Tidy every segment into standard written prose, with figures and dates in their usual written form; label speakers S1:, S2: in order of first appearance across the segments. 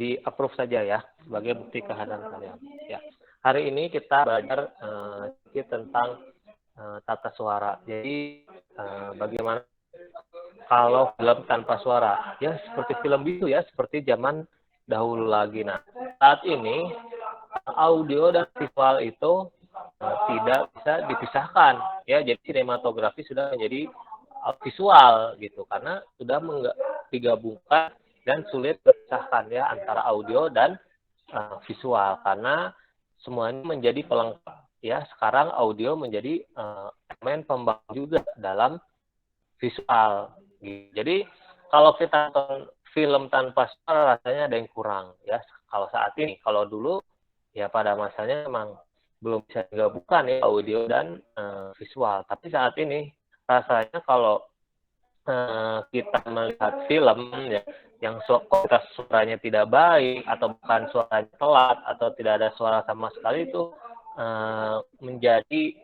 S1: di approve saja ya sebagai bukti kehadiran kalian. Ya. Hari ini kita belajar sedikit tentang tata suara. Jadi bagaimana kalau film tanpa suara? Ya seperti film bisu ya, seperti zaman dahulu lagi. Nah, saat ini audio dan visual itu tidak bisa dipisahkan ya. Jadi sinematografi sudah menjadi visual gitu karena sudah digabungkan dan sulit terpisahkan ya antara audio dan visual karena semuanya menjadi pelengkap ya. Sekarang audio menjadi elemen pembangun juga dalam visual gitu. Jadi kalau kita nonton film tanpa suara rasanya ada yang kurang ya kalau saat ini. Kalau dulu ya pada masanya memang belum bisa digabungkan ya audio dan visual, tapi saat ini rasanya kalau kita melihat film ya yang kualitas suaranya tidak baik atau bukan suaranya telat atau tidak ada suara sama sekali itu menjadi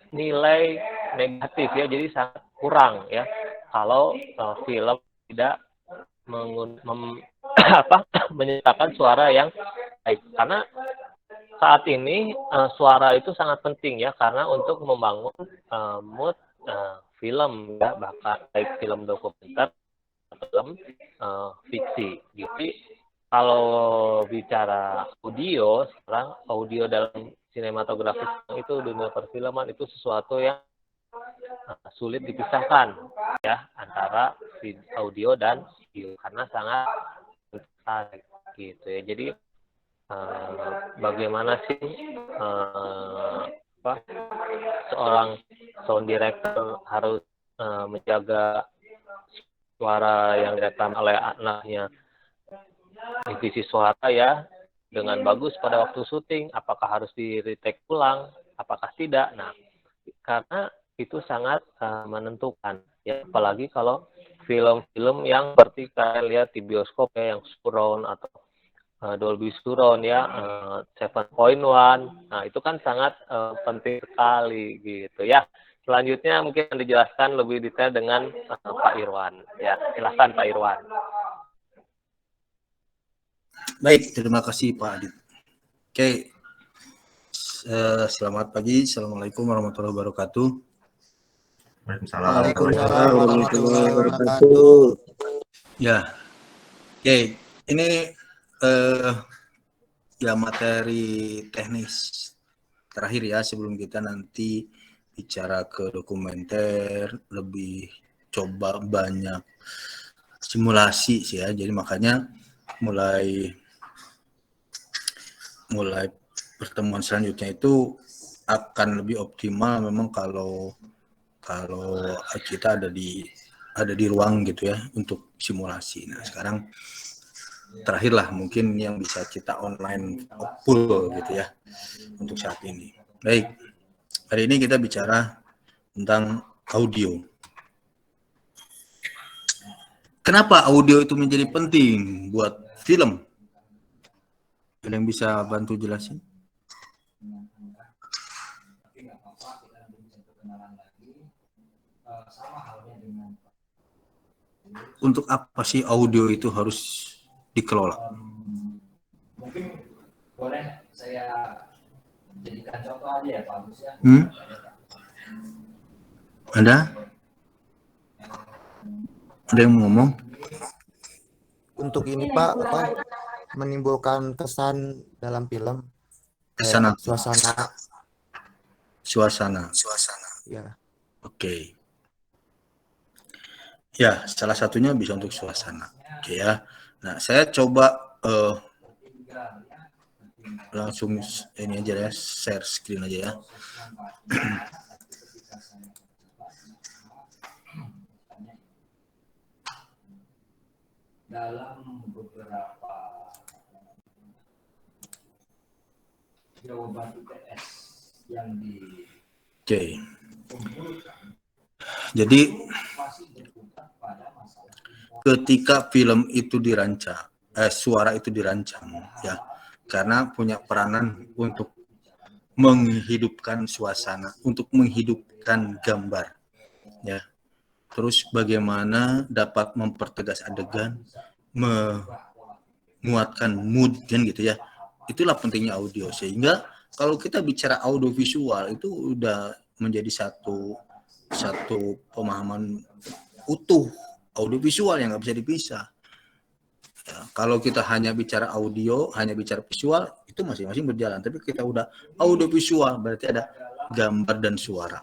S1: nilai negatif ya, jadi sangat kurang ya kalau film tidak menyediakan suara yang baik karena saat ini suara itu sangat penting ya karena untuk membangun mood film ya, bahkan baik film dokumenter atau film fiksi. Jadi kalau bicara audio sekarang audio dalam sinematografi itu dunia perfilman itu sesuatu yang sulit dipisahkan ya antara audio dan video karena sangat menarik gitu ya. Jadi bagaimana sih seorang sound director harus menjaga suara yang direkam oleh anaknya divisi suara ya dengan bagus pada waktu syuting, apakah harus di retake ulang, apakah tidak. Nah, karena itu sangat menentukan ya, apalagi kalau film-film yang seperti kalian lihat di bioskop ya yang surround atau Dolby Surround ya 7.1. Nah, itu kan sangat penting sekali gitu ya. Selanjutnya mungkin dijelaskan lebih detail dengan Pak Irwan. Ya, silakan Pak Irwan.
S2: Baik, terima kasih Pak Adit. Oke, selamat pagi. Assalamualaikum warahmatullahi wabarakatuh.
S3: Waalaikumsalam warahmatullahi wabarakatuh.
S2: Ya, oke. Ini ya materi teknis terakhir ya sebelum kita nanti bicara ke dokumenter, lebih coba banyak simulasi sih ya. Jadi makanya mulai pertemuan selanjutnya itu akan lebih optimal memang kalau kita ada di ruang gitu ya untuk simulasi. Nah, sekarang terakhirlah mungkin yang bisa kita online full gitu ya untuk saat ini. Baik, hari ini kita bicara tentang audio. Kenapa audio itu menjadi penting buat film? Ada yang bisa bantu jelasin? Untuk apa sih audio itu harus dikelola?
S4: Mungkin boleh saya jadikan contoh aja ya Pak Gus ya.
S2: Ada yang mau ngomong?
S3: Untuk ini Pak, menimbulkan kesan dalam film.
S2: Kesan apa?
S3: Suasana. Ya.
S2: Oke. Ya, salah satunya bisa untuk suasana. Oke ya. Nah, saya coba langsung ini aja ya, share screen aja ya.
S4: Dalam beberapa jawaban UTS yang di
S2: Oke. Jadi ketika film itu dirancang, suara itu dirancang ya, karena punya peranan untuk menghidupkan suasana, untuk menghidupkan gambar ya. Terus bagaimana dapat mempertegas adegan, menguatkan mood kan gitu ya. Itulah pentingnya audio, sehingga kalau kita bicara audio visual itu udah menjadi satu pemahaman utuh, audio visual yang nggak bisa dipisah. Ya, kalau kita hanya bicara audio, hanya bicara visual, itu masing-masing berjalan. Tapi kita udah audio visual, berarti ada gambar dan suara,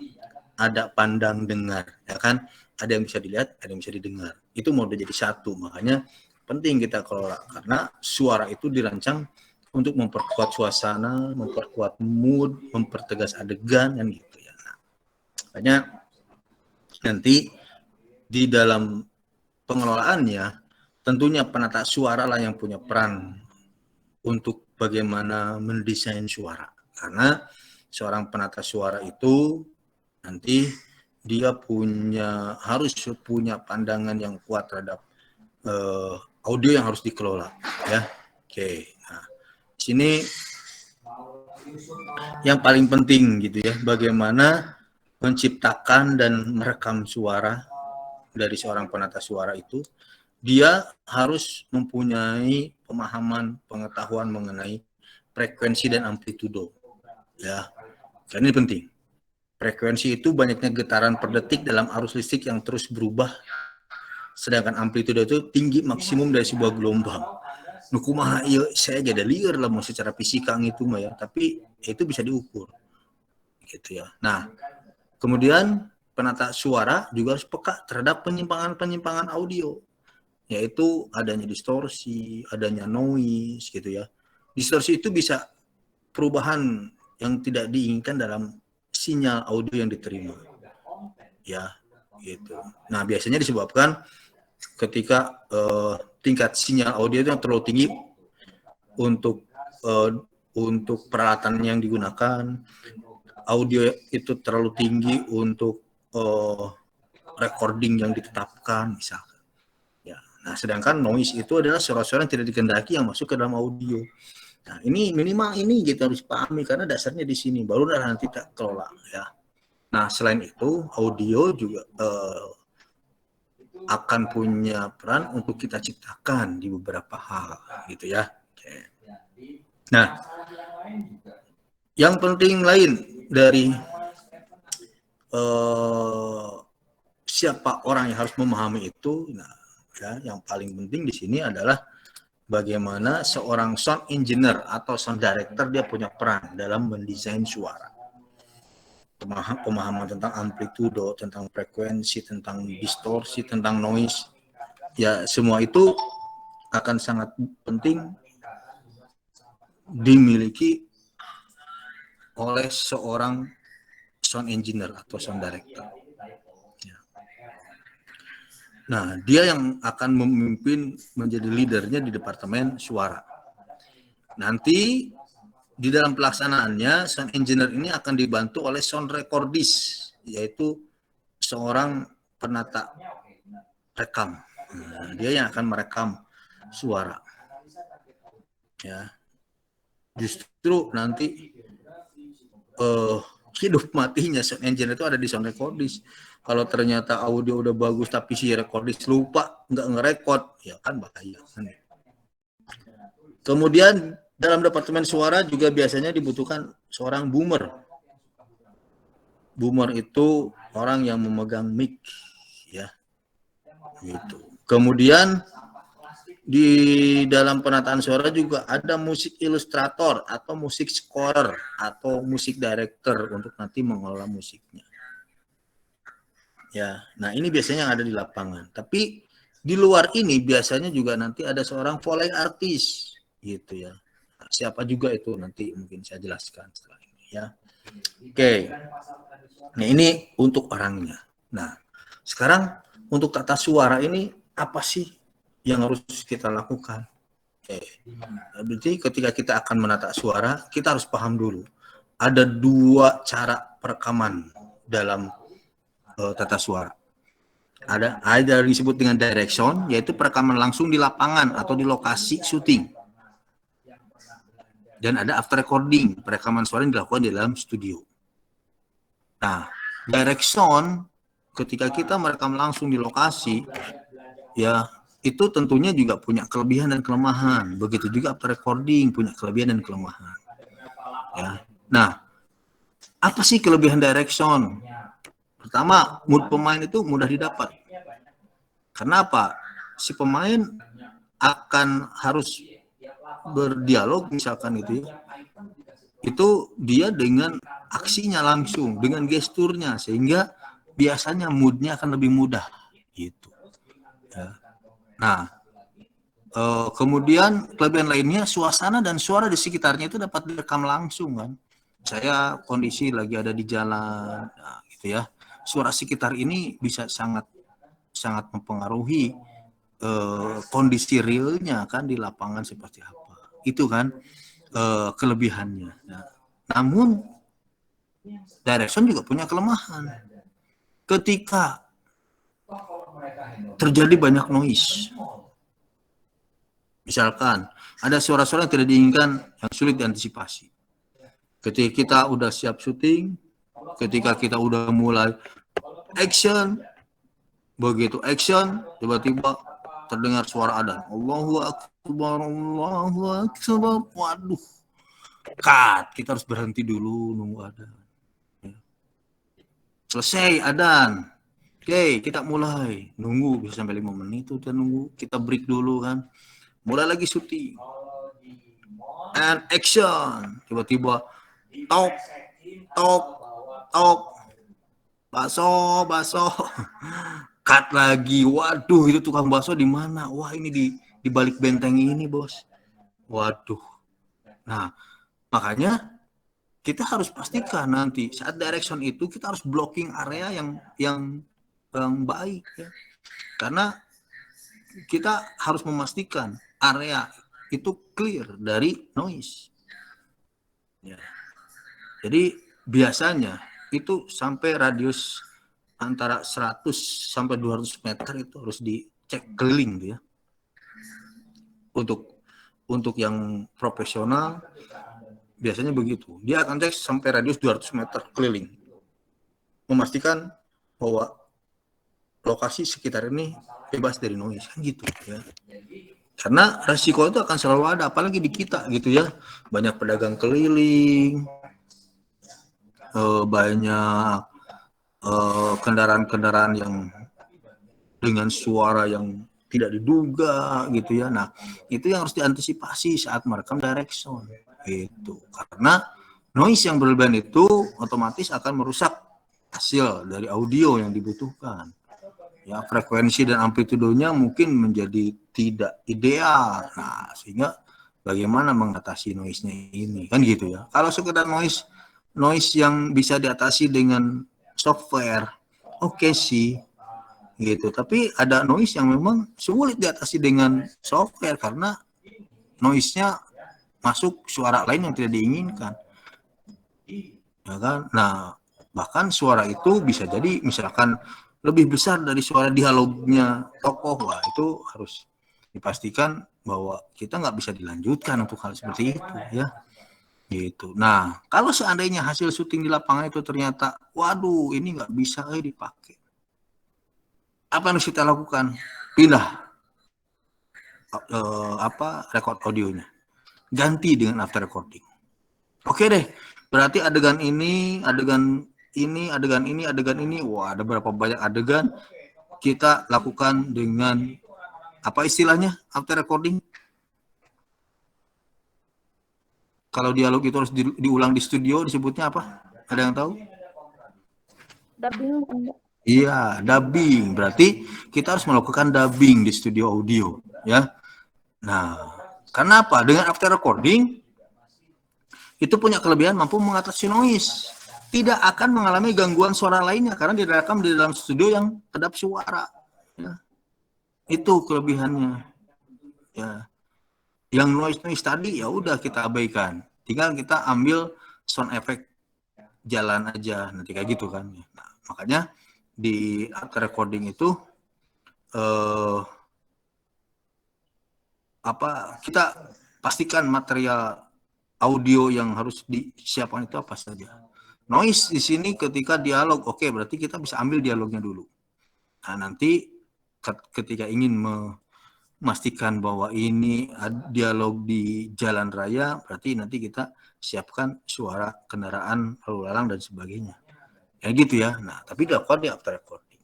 S2: ada pandang dengar, ya kan? Ada yang bisa dilihat, ada yang bisa didengar. Itu mau jadi satu, makanya penting kita kelola, karena suara itu dirancang untuk memperkuat suasana, memperkuat mood, mempertegas adegan, kan gitu ya. Nah, makanya nanti di dalam pengelolaannya, tentunya penata suara lah yang punya peran untuk bagaimana mendesain suara. Karena seorang penata suara itu nanti dia harus punya pandangan yang kuat terhadap audio yang harus dikelola, ya. Oke. Nah, sini yang paling penting gitu ya, bagaimana menciptakan dan merekam suara dari seorang penata suara itu. Dia harus mempunyai pemahaman, pengetahuan mengenai frekuensi dan amplitudo. Ya, karena ini penting. Frekuensi itu banyaknya getaran per detik dalam arus listrik yang terus berubah, sedangkan amplitudo itu tinggi maksimum dari sebuah gelombang. Nukumaha iya saya jadi liar lah mau secara fisika gitu mah ya, tapi itu bisa diukur. Gitu ya. Nah, kemudian penata suara juga harus peka terhadap penyimpangan-penyimpangan audio, yaitu adanya distorsi, adanya noise gitu ya. Distorsi itu bisa perubahan yang tidak diinginkan dalam sinyal audio yang diterima. Ya, gitu. Nah, biasanya disebabkan ketika tingkat sinyal audio itu yang terlalu tinggi untuk peralatan yang digunakan, audio itu terlalu tinggi untuk recording yang ditetapkan misalkan. Nah, sedangkan noise itu adalah suara-suara yang tidak dikehendaki yang masuk ke dalam audio. Nah, ini minimal ini kita harus pahami karena dasarnya di sini, baru nanti kita kelola ya. Nah, selain itu audio juga akan punya peran untuk kita ciptakan di beberapa hal gitu ya. Oke. Nah, yang penting lain dari siapa orang yang harus memahami itu, nah ya, yang paling penting di sini adalah bagaimana seorang sound engineer atau sound director dia punya peran dalam mendesain suara. Pemahaman tentang amplitudo, tentang frekuensi, tentang distorsi, tentang noise, ya semua itu akan sangat penting dimiliki oleh seorang sound engineer atau sound director. Nah, dia yang akan memimpin menjadi leadernya di departemen suara. Nanti di dalam pelaksanaannya, sound engineer ini akan dibantu oleh sound recordist, yaitu seorang penata rekam. Nah, dia yang akan merekam suara. Ya, justru nanti hidup matinya sound engineer itu ada di sound recordist. Kalau ternyata audio udah bagus tapi si recordist lupa nggak ngerekord, ya kan bahaya. Kemudian dalam departemen suara juga biasanya dibutuhkan seorang boomer. Boomer itu orang yang memegang mic, ya, gitu. Kemudian di dalam penataan suara juga ada musik ilustrator atau musik scorer atau musik director untuk nanti mengelola musiknya. Ya, nah ini biasanya yang ada di lapangan. Tapi di luar ini biasanya juga nanti ada seorang volley artis, gitu ya. Nah, siapa juga itu nanti mungkin saya jelaskan setelah ini ya. Oke. Nah ini untuk orangnya. Nah sekarang untuk tata suara ini apa sih yang harus kita lakukan? Berarti ketika kita akan menata suara, kita harus paham dulu. Ada dua cara perekaman dalam tata suara. Ada disebut dengan direction, yaitu perekaman langsung di lapangan atau di lokasi syuting. Dan ada after recording, perekaman suara yang dilakukan di dalam studio. Nah, direction ketika kita merekam langsung di lokasi, ya itu tentunya juga punya kelebihan dan kelemahan. Begitu juga after recording punya kelebihan dan kelemahan. Ya. Nah, apa sih kelebihan direction? Pertama, mood pemain itu mudah didapat. Karena apa? Si pemain akan harus berdialog misalkan gitu ya. Itu dia dengan aksinya langsung, dengan gesturnya, sehingga biasanya moodnya akan lebih mudah gitu. Ya. Nah, kemudian kelebihan lainnya suasana dan suara di sekitarnya itu dapat direkam langsung kan. Saya kondisi lagi ada di jalan, nah, gitu ya. Suara sekitar ini bisa sangat mempengaruhi kondisi realnya kan di lapangan seperti apa. Itu kan kelebihannya. Nah, namun direction juga punya kelemahan. Ketika terjadi banyak noise, misalkan ada suara-suara yang tidak diinginkan yang sulit diantisipasi. Ketika kita udah siap syuting, ketika kita udah mulai action, begitu action, tiba-tiba terdengar suara adzan. Allahu Akbar, Allahu Akbar. Waduh, cut. Kita harus berhenti dulu nunggu adzan. Selesai adzan. Oke, kita mulai. Nunggu bisa sampai 5 menit itu kita nunggu. Kita break dulu kan. Mulai lagi syuting. And action. Tiba-tiba tok, tok, tok. Bakso. Cut lagi. Waduh, itu tukang bakso di mana? Wah, ini di balik benteng ini, Bos. Waduh. Nah, makanya kita harus pastikan nanti saat direction itu kita harus blocking area yang baik ya. Karena kita harus memastikan area itu clear dari noise. Ya. Jadi biasanya itu sampai radius antara 100 sampai 200 meter itu harus dicek keliling gitu ya. Untuk yang profesional biasanya begitu. Dia akan cek sampai radius 200 meter keliling. Memastikan bahwa lokasi sekitar ini bebas dari noise kan gitu ya. Karena resiko itu akan selalu ada, apalagi di kita gitu ya. Banyak pedagang keliling, banyak kendaraan-kendaraan yang dengan suara yang tidak diduga gitu ya. Nah, itu yang harus diantisipasi saat merekam direction gitu. Karena noise yang berlebihan itu otomatis akan merusak hasil dari audio yang dibutuhkan. Ya, frekuensi dan amplitudenya mungkin menjadi tidak ideal. Nah, sehingga bagaimana mengatasi noise-nya ini kan gitu ya. Kalau sekedar noise yang bisa diatasi dengan software, oke sih gitu. Tapi ada noise yang memang sulit diatasi dengan software karena noise-nya masuk suara lain yang tidak diinginkan. Ya kan? Nah, bahkan suara itu bisa jadi misalkan lebih besar dari suara dialognya tokoh. Wah, itu harus dipastikan bahwa kita nggak bisa dilanjutkan untuk hal seperti itu ya. Gitu. Nah, kalau seandainya hasil syuting di lapangan itu ternyata, waduh, ini nggak bisa dipakai. Apa yang harus kita lakukan? Pindah record audionya. Ganti dengan after recording. Oke deh, berarti adegan ini, wah ada berapa banyak adegan kita lakukan dengan apa istilahnya after recording? Kalau dialog itu harus diulang di studio disebutnya apa? Ada yang tahu?
S5: Dubbing.
S2: Iya, dubbing. Berarti kita harus melakukan dubbing di studio audio, ya. Nah, karena apa? Dengan after recording itu punya kelebihan mampu mengatasi noise. Tidak akan mengalami gangguan suara lainnya karena direkam di dalam studio yang kedap suara. Ya. Itu kelebihannya. Ya. Yang noise tadi ya udah kita abaikan. Tinggal kita ambil sound effect jalan aja nanti kayak gitu kan. Nah, makanya di after recording itu kita pastikan material audio yang harus disiapkan itu apa saja. Noise di sini ketika dialog, oke, berarti kita bisa ambil dialognya dulu. Nah, nanti ketika ingin memastikan bahwa ini dialog di jalan raya, berarti nanti kita siapkan suara kendaraan lalu lalang dan sebagainya. Ya gitu ya. Nah, tapi dilakukan di after recording.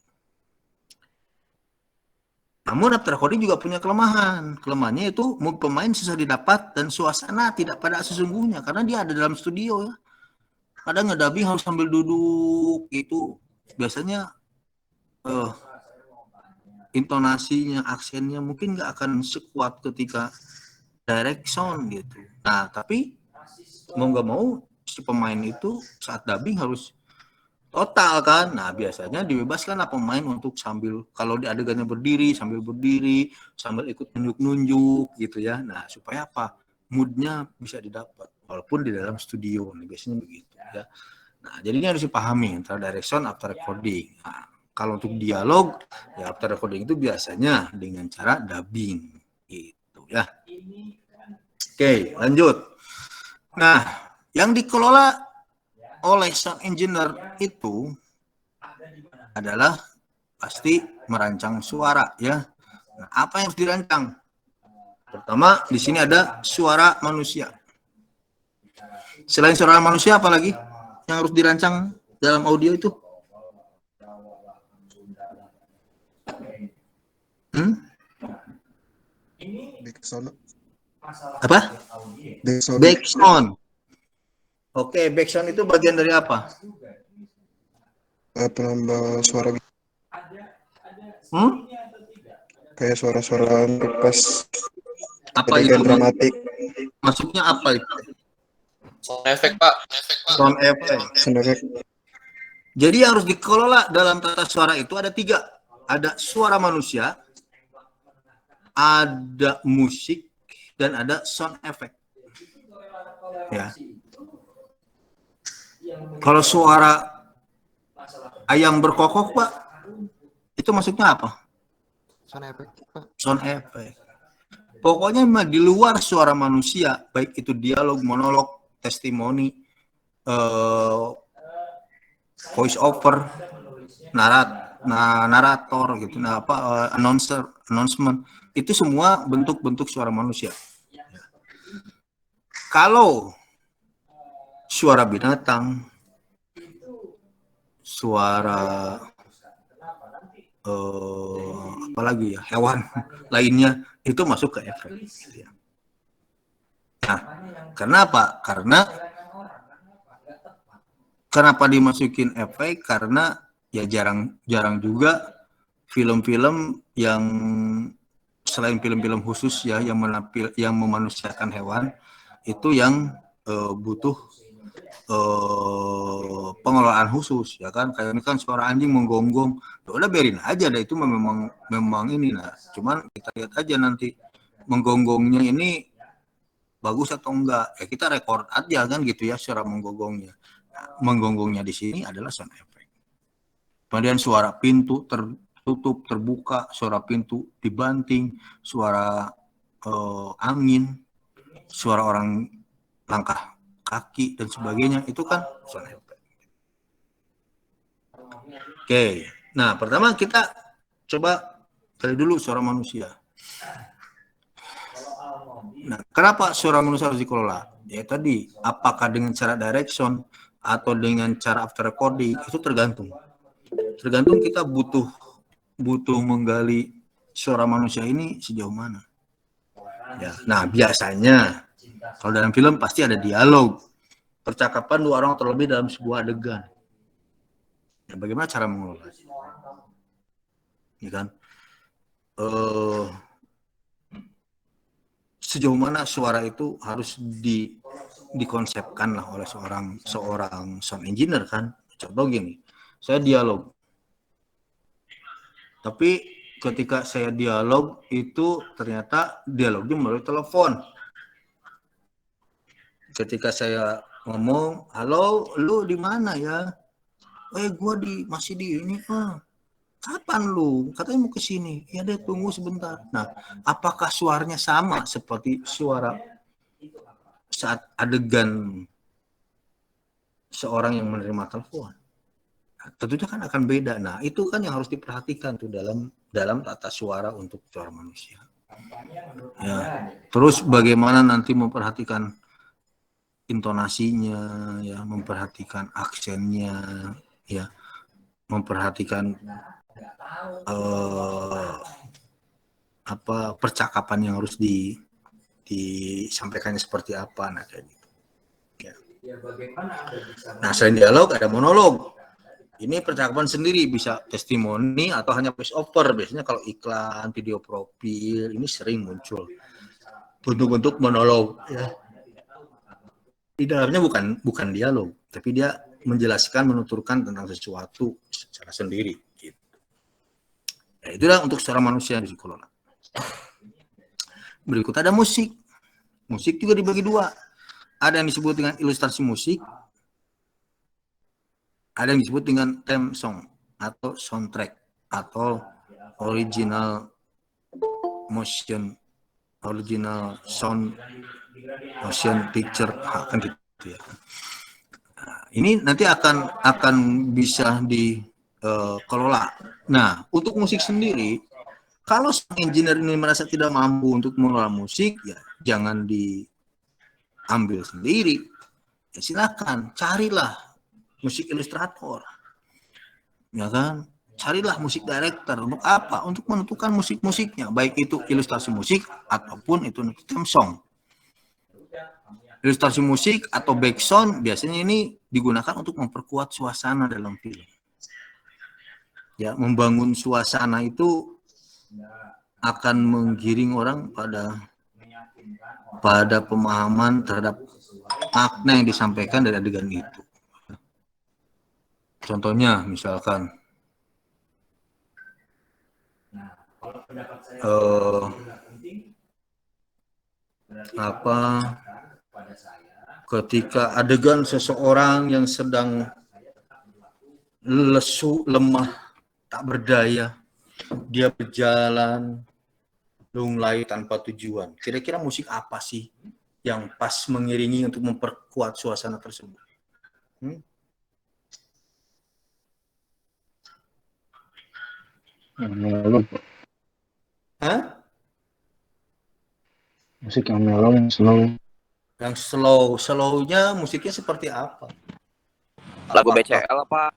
S2: Namun after recording juga punya kelemahan. Kelemahannya itu pemain susah didapat dan suasana tidak pada sesungguhnya karena dia ada dalam studio ya. Kadang ngedubbing harus sambil duduk itu biasanya intonasinya, aksennya mungkin nggak akan sekuat ketika direct sound gitu. Nah, tapi mau nggak mau si pemain itu saat dubbing harus total kan. Nah, biasanya dibebaskanlah pemain untuk sambil kalau di adegannya berdiri, sambil ikut nunjuk-nunjuk gitu ya. Nah, supaya apa? Moodnya bisa didapat walaupun di dalam studio. Nah, biasanya begitu ya. Nah, jadi ini harus dipahami antara direct sound after recording. Nah, kalau untuk dialog, ya after recording itu biasanya dengan cara dubbing, gitu ya. Oke, lanjut. Nah, yang dikelola oleh sound engineer itu adalah pasti merancang suara, ya. Nah, apa yang harus dirancang? Pertama, di sini ada suara manusia. Selain suara manusia, apa lagi yang harus dirancang dalam audio itu?
S6: Backsound.
S2: Apa?
S6: Backsound.
S2: Backsound. Oke, backsound itu bagian dari apa?
S6: Penambah suara
S2: Hmm?
S6: kayak suara-suara pas
S2: Apa
S6: adegan
S2: itu?
S6: dramatik.
S2: Maksudnya apa itu?
S7: Sound efek, Pak.
S2: Sound effect.
S6: Sound effect.
S2: Jadi yang harus dikelola dalam tata suara itu ada 3. Ada suara manusia, ada musik, dan ada sound effect. Ya. Kalau suara ayam berkokok, Pak, itu maksudnya apa?
S3: Sound effect, Pak.
S2: Sound effect. Pokoknya di luar suara manusia, baik itu dialog, monolog, testimoni, voice over, narator gitu, announcement, itu semua bentuk-bentuk suara manusia. Kalau suara binatang, suara apalagi ya, hewan lainnya itu masuk ke efek. Nah, kenapa? Karena kenapa dimasukin efek? Karena ya jarang juga film-film yang selain film-film khusus ya yang memanusiakan hewan itu yang butuh pengelolaan khusus ya kan, kayak ini kan suara anjing menggonggong, udah biarin aja deh, itu memang ini. Nah, cuman kita lihat aja nanti menggonggongnya ini bagus atau enggak, ya kita record aja kan gitu ya suara menggonggongnya. Nah, menggonggongnya di sini adalah sound effect. Kemudian suara pintu tertutup terbuka, suara pintu dibanting, suara angin, suara orang langkah kaki dan sebagainya, itu kan sound effect. Oke, nah pertama kita coba cari dulu suara manusia. Nah, kenapa suara manusia harus dikelola? Ya tadi, apakah dengan cara direction atau dengan cara after recording, itu tergantung kita butuh menggali suara manusia ini sejauh mana. Ya, nah biasanya kalau dalam film pasti ada dialog, percakapan 2 orang terlebih dalam sebuah adegan. Ya, bagaimana cara mengelola? Ya kan? Sejauh mana suara itu harus dikonsepkan lah oleh seorang sound engineer kan? Contoh gini, saya dialog, tapi ketika saya dialog itu ternyata dialognya melalui telepon. Ketika saya ngomong, halo, lu di mana ya? Gua masih di ini. Kapan lu? Katanya mau ke sini. Ya deh, tunggu sebentar. Nah, apakah suaranya sama seperti suara saat adegan seorang yang menerima telepon? Nah, tentunya kan akan beda. Nah, itu kan yang harus diperhatikan tuh dalam tata suara untuk suara manusia. Ya. Terus bagaimana nanti memperhatikan intonasinya, ya, memperhatikan aksennya, ya, memperhatikan percakapan yang harus disampaikannya seperti apa, nah kayak gitu. Ya. Nah, selain dialog ada monolog. Ini percakapan sendiri, bisa testimoni atau hanya voice over. Biasanya kalau iklan, video profil, ini sering muncul bentuk-bentuk monolog. Ya. Di dalamnya bukan dialog, tapi dia menjelaskan, menuturkan tentang sesuatu secara sendiri. Gitu. Ya, itulah untuk secara manusia di psikolog. Berikut ada musik. Musik juga dibagi dua. Ada yang disebut dengan ilustrasi musik, ada yang disebut dengan theme song atau soundtrack atau original sound motion picture, kan gitu ya. Nah, ini nanti akan bisa dikelola. Nah, untuk musik sendiri, kalau engineer ini merasa tidak mampu untuk mengelola musik, ya jangan diambil sendiri. Ya, silakan carilah musik ilustrator, ya kan? Carilah musik director. Untuk apa? Untuk menentukan musik-musiknya, baik itu ilustrasi musik ataupun itu theme song. Ilustrasi musik atau background biasanya ini digunakan untuk memperkuat suasana dalam film. Ya, membangun suasana itu akan menggiring orang pada pemahaman terhadap makna yang disampaikan dari adegan itu. Contohnya misalkan ketika adegan seseorang yang sedang lesu, lemah, tak berdaya, dia berjalan lunglai tanpa tujuan. Kira-kira musik apa sih yang pas mengiringi untuk memperkuat suasana tersebut?
S6: Mellow.
S2: Hah?
S6: Musik yang mellow, yang slow.
S2: Yang slow-nya musiknya seperti apa?
S8: Lagu BCL apa?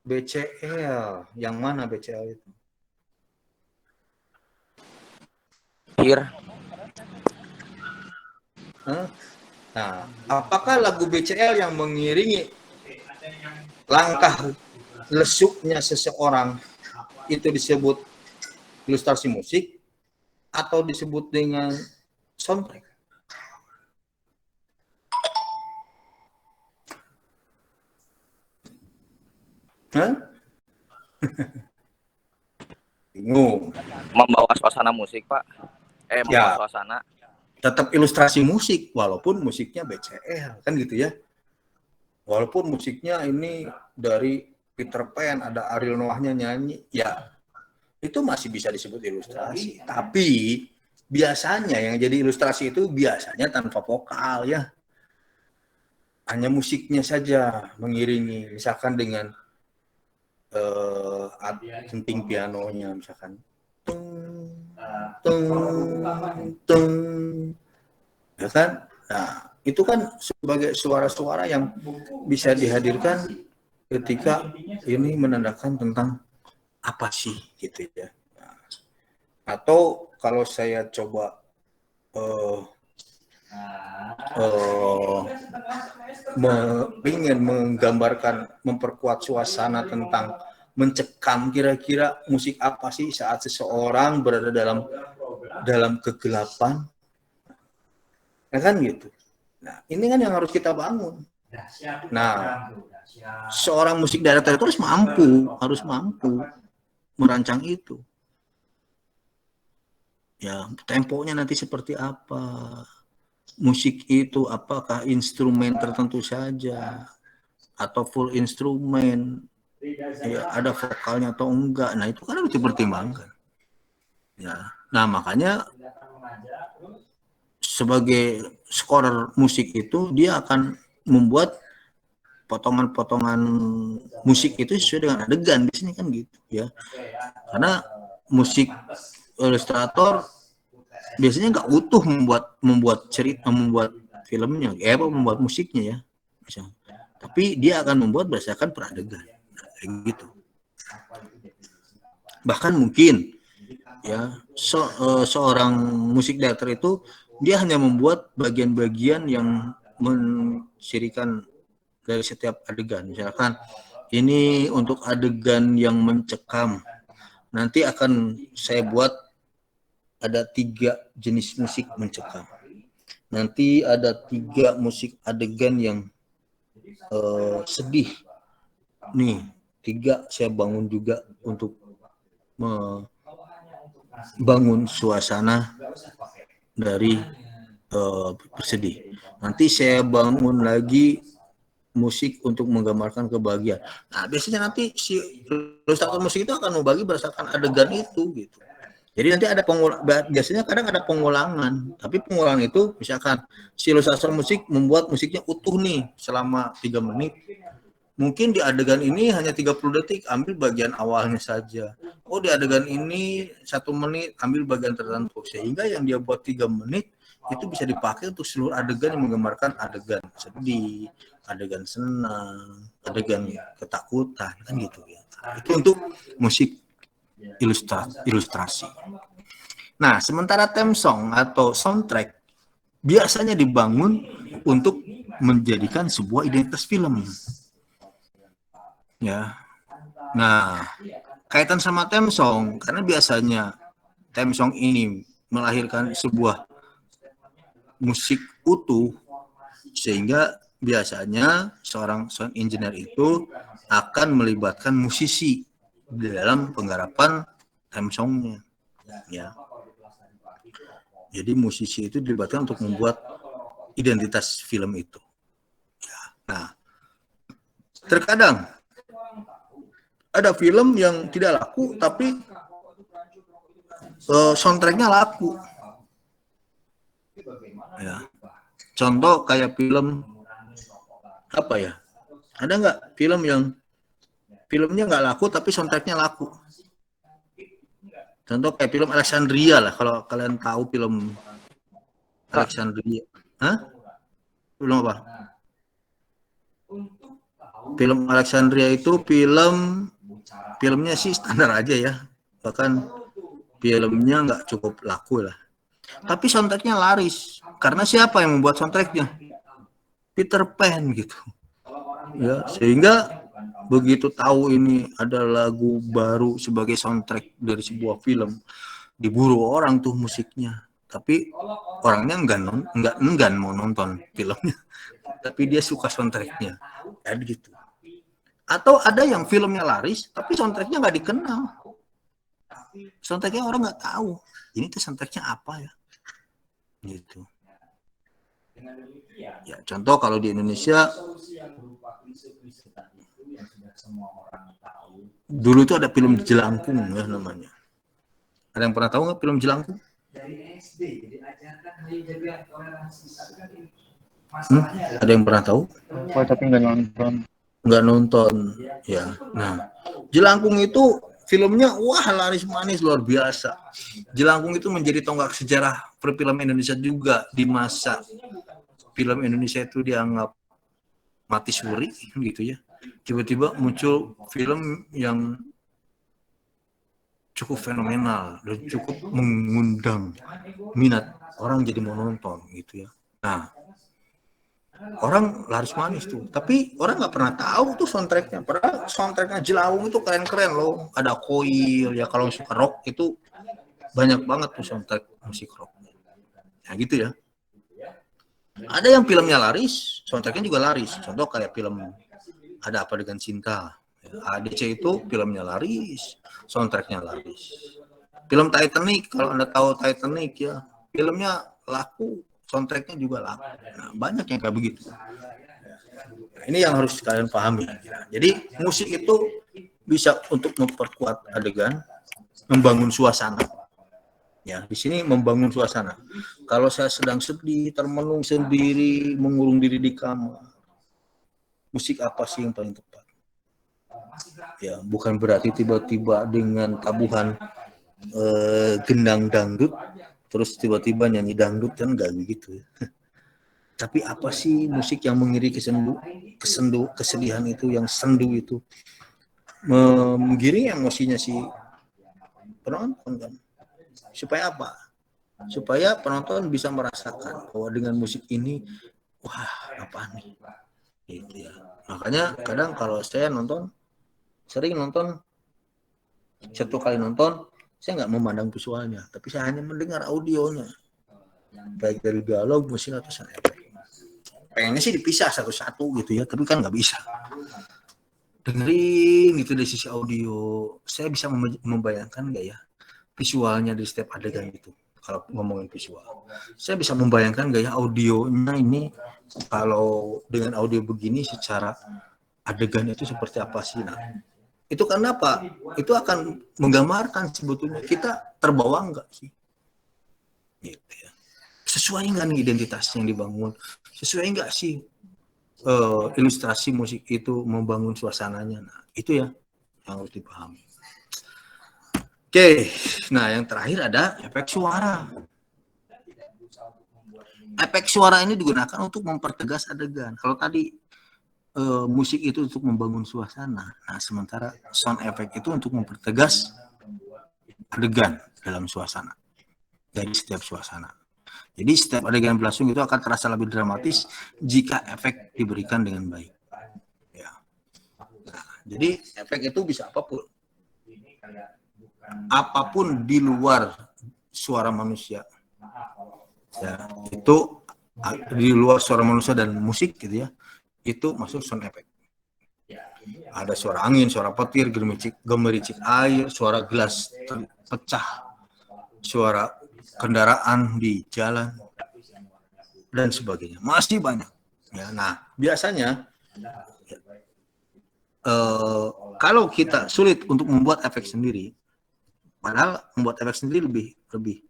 S2: BCL, yang mana BCL itu?
S8: Here.
S2: Nah, apakah lagu BCL yang mengiringi langkah lesuknya seseorang itu disebut ilustrasi musik atau disebut dengan soundtrack? Bingung.
S8: Membawa suasana musik, Pak. Membawa suasana.
S2: Tetap ilustrasi musik, walaupun musiknya BCL, kan gitu ya. Walaupun musiknya ini dari Peter Pan, ada Ariel Noahnya nyanyi, ya itu masih bisa disebut ilustrasi. Tapi biasanya yang jadi ilustrasi itu biasanya tanpa vokal ya. Hanya musiknya saja mengiringi, misalkan dengan genting pianonya misalkan. Ya kan? Nah, itu kan sebagai suara-suara yang bisa dihadirkan ketika ini menandakan tentang apa sih gitu ya. Nah, atau kalau saya coba ingin menggambarkan, memperkuat suasana tentang mencekam, kira-kira musik apa sih saat seseorang berada dalam kegelapan, ya kan gitu. Nah, ini kan yang harus kita bangun. Nah, seorang musik director itu harus mampu merancang itu. Ya, temponya nanti seperti apa? Musik itu apakah instrumen tertentu saja atau full instrumen? Ya, ada vokalnya atau enggak? Nah, itu kan harus dipertimbangkan. Ya, nah makanya sebagai scorer musik itu dia akan membuat potongan-potongan musik itu sesuai dengan adegan di sini kan gitu ya. Karena musik ilustrator biasanya nggak utuh membuat cerita, membuat filmnya, membuat musiknya ya, misalnya. Tapi dia akan membuat berdasarkan peradegan, kayak gitu. Bahkan mungkin ya seorang musik director itu dia hanya membuat bagian-bagian yang mencirikan dari setiap adegan. Misalkan ini untuk adegan yang mencekam, nanti akan saya buat ada 3 jenis musik mencekam. Nanti ada 3 musik adegan yang sedih. Nih, 3 saya bangun juga untuk membangun suasana dari bersedih. Nanti saya bangun lagi musik untuk menggambarkan kebahagiaan. Nah, biasanya nanti si ilustrator musik itu akan membagi berdasarkan adegan itu gitu. Jadi nanti ada biasanya kadang ada pengulangan, tapi pengulangan itu misalkan si ilustrator musik membuat musiknya utuh nih selama 3 menit. Mungkin di adegan ini hanya 30 detik, ambil bagian awalnya saja. Oh, di adegan ini 1 menit, ambil bagian tertentu. Sehingga yang dia buat 3 menit, itu bisa dipakai untuk seluruh adegan yang menggambarkan adegan sedih, adegan senang, adegan ketakutan, kan gitu ya. Itu untuk musik ilustrasi. Nah, sementara theme song atau soundtrack biasanya dibangun untuk menjadikan sebuah identitas film. Ya. Nah, kaitan sama theme song, karena biasanya theme song ini melahirkan sebuah musik utuh, sehingga biasanya seorang sound engineer itu akan melibatkan musisi dalam penggarapan theme songnya. Ya. Jadi musisi itu dilibatkan untuk membuat identitas film itu. Ya. Nah, terkadang ada film yang tidak laku tapi soundtracknya laku. Ya. Contoh kayak film apa ya? Ada nggak film yang filmnya nggak laku tapi soundtracknya laku? Contoh kayak film Alexandria lah, kalau kalian tahu film Alexandria. Hah? Film apa? Film Alexandria itu filmnya sih standar aja ya, bahkan filmnya nggak cukup laku lah, tapi soundtracknya laris. Karena siapa yang membuat soundtracknya? Peter Pan gitu ya, sehingga begitu tahu ini ada lagu baru sebagai soundtrack dari sebuah film, diburu orang tuh musiknya, tapi orangnya enggak mau nonton filmnya, tapi dia suka soundtracknya, ya gitu. Atau ada yang filmnya laris tapi soundtracknya nggak dikenal, soundtracknya orang nggak tahu ini tuh soundtracknya apa ya, gitu. Ya contoh kalau di Indonesia dulu itu ada film Jelangkung ya namanya. Ada yang pernah tahu nggak film Jelangkung? Ada yang pernah tahu?
S3: Oh, tapi nggak nonton.
S2: Nggak nonton ya. Nah, Jelangkung itu filmnya wah laris manis luar biasa. Jelangkung itu menjadi tonggak sejarah perfilman Indonesia juga di masa film Indonesia itu dianggap mati suri gitu ya. Tiba-tiba muncul film yang cukup fenomenal dan cukup mengundang minat orang jadi mau nonton gitu ya. Nah, orang laris manis tuh, tapi orang nggak pernah tahu tuh soundtracknya. Padahal soundtracknya Jelangkung itu keren-keren loh. Ada Koil ya, kalau suka rock itu banyak banget tuh soundtrack musik rock. Nah gitu ya. Ada yang filmnya laris, soundtracknya juga laris. Contoh kayak film Ada Apa Dengan Cinta. ADC itu filmnya laris, soundtracknya laris. Film Titanic, kalau Anda tahu Titanic ya, filmnya laku, soundtracknya juga laku. Nah, banyak yang kayak begitu. Nah, ini yang harus kalian pahami. Jadi musik itu bisa untuk memperkuat adegan, membangun suasana. Ya, di sini membangun suasana. Kalau saya sedang sedih, termenung sendiri, mengurung diri di kamar, musik apa sih yang paling tepat? Ya, bukan berarti tiba-tiba dengan tabuhan gendang dangdut terus tiba-tiba nyanyi dangdut, kan nggak begitu ya. Tapi apa sih musik yang mengiri kesedihan itu, yang sendu itu, menggiring emosinya si penonton kan. Supaya apa? Supaya penonton bisa merasakan bahwa dengan musik ini, wah apa nih, gitu ya. Makanya kadang kalau saya sering nonton, satu kali nonton, saya nggak memandang visualnya, tapi saya hanya mendengar audionya, baik dari dialog, musik, atau sound effect. Pengennya sih dipisah satu-satu gitu ya, tapi kan nggak bisa. Dengerin gitu dari sisi audio, saya bisa membayangkan nggak ya visualnya di setiap adegan itu. Kalau ngomongin visual, saya bisa membayangkan nggak ya audionya ini, kalau dengan audio begini secara adegan itu seperti apa sih. Nah, itu karena apa? Itu akan menggambarkan sebetulnya kita terbawa nggak sih, gitu ya. Sesuai nggak nih identitas yang dibangun, sesuai nggak sih ilustrasi musik itu membangun suasananya. Nah, itu ya yang harus dipahami. Oke, nah yang terakhir ada efek suara. Efek suara ini digunakan untuk mempertegas adegan. Kalau tadi musik itu untuk membangun suasana, nah sementara sound effect itu untuk mempertegas adegan dalam suasana, dari setiap suasana. Jadi setiap adegan berlangsung itu akan terasa lebih dramatis jika efek diberikan dengan baik. Ya. Nah, jadi efek itu bisa apapun. Apapun di luar suara manusia. Ya, itu di luar suara manusia dan musik gitu ya. Itu masuk sound effect. Ada suara angin, suara petir, gemericik air, suara gelas pecah, suara kendaraan di jalan, dan sebagainya. Masih banyak. Ya, nah, biasanya kalau kita sulit untuk membuat efek sendiri, padahal membuat efek sendiri lebih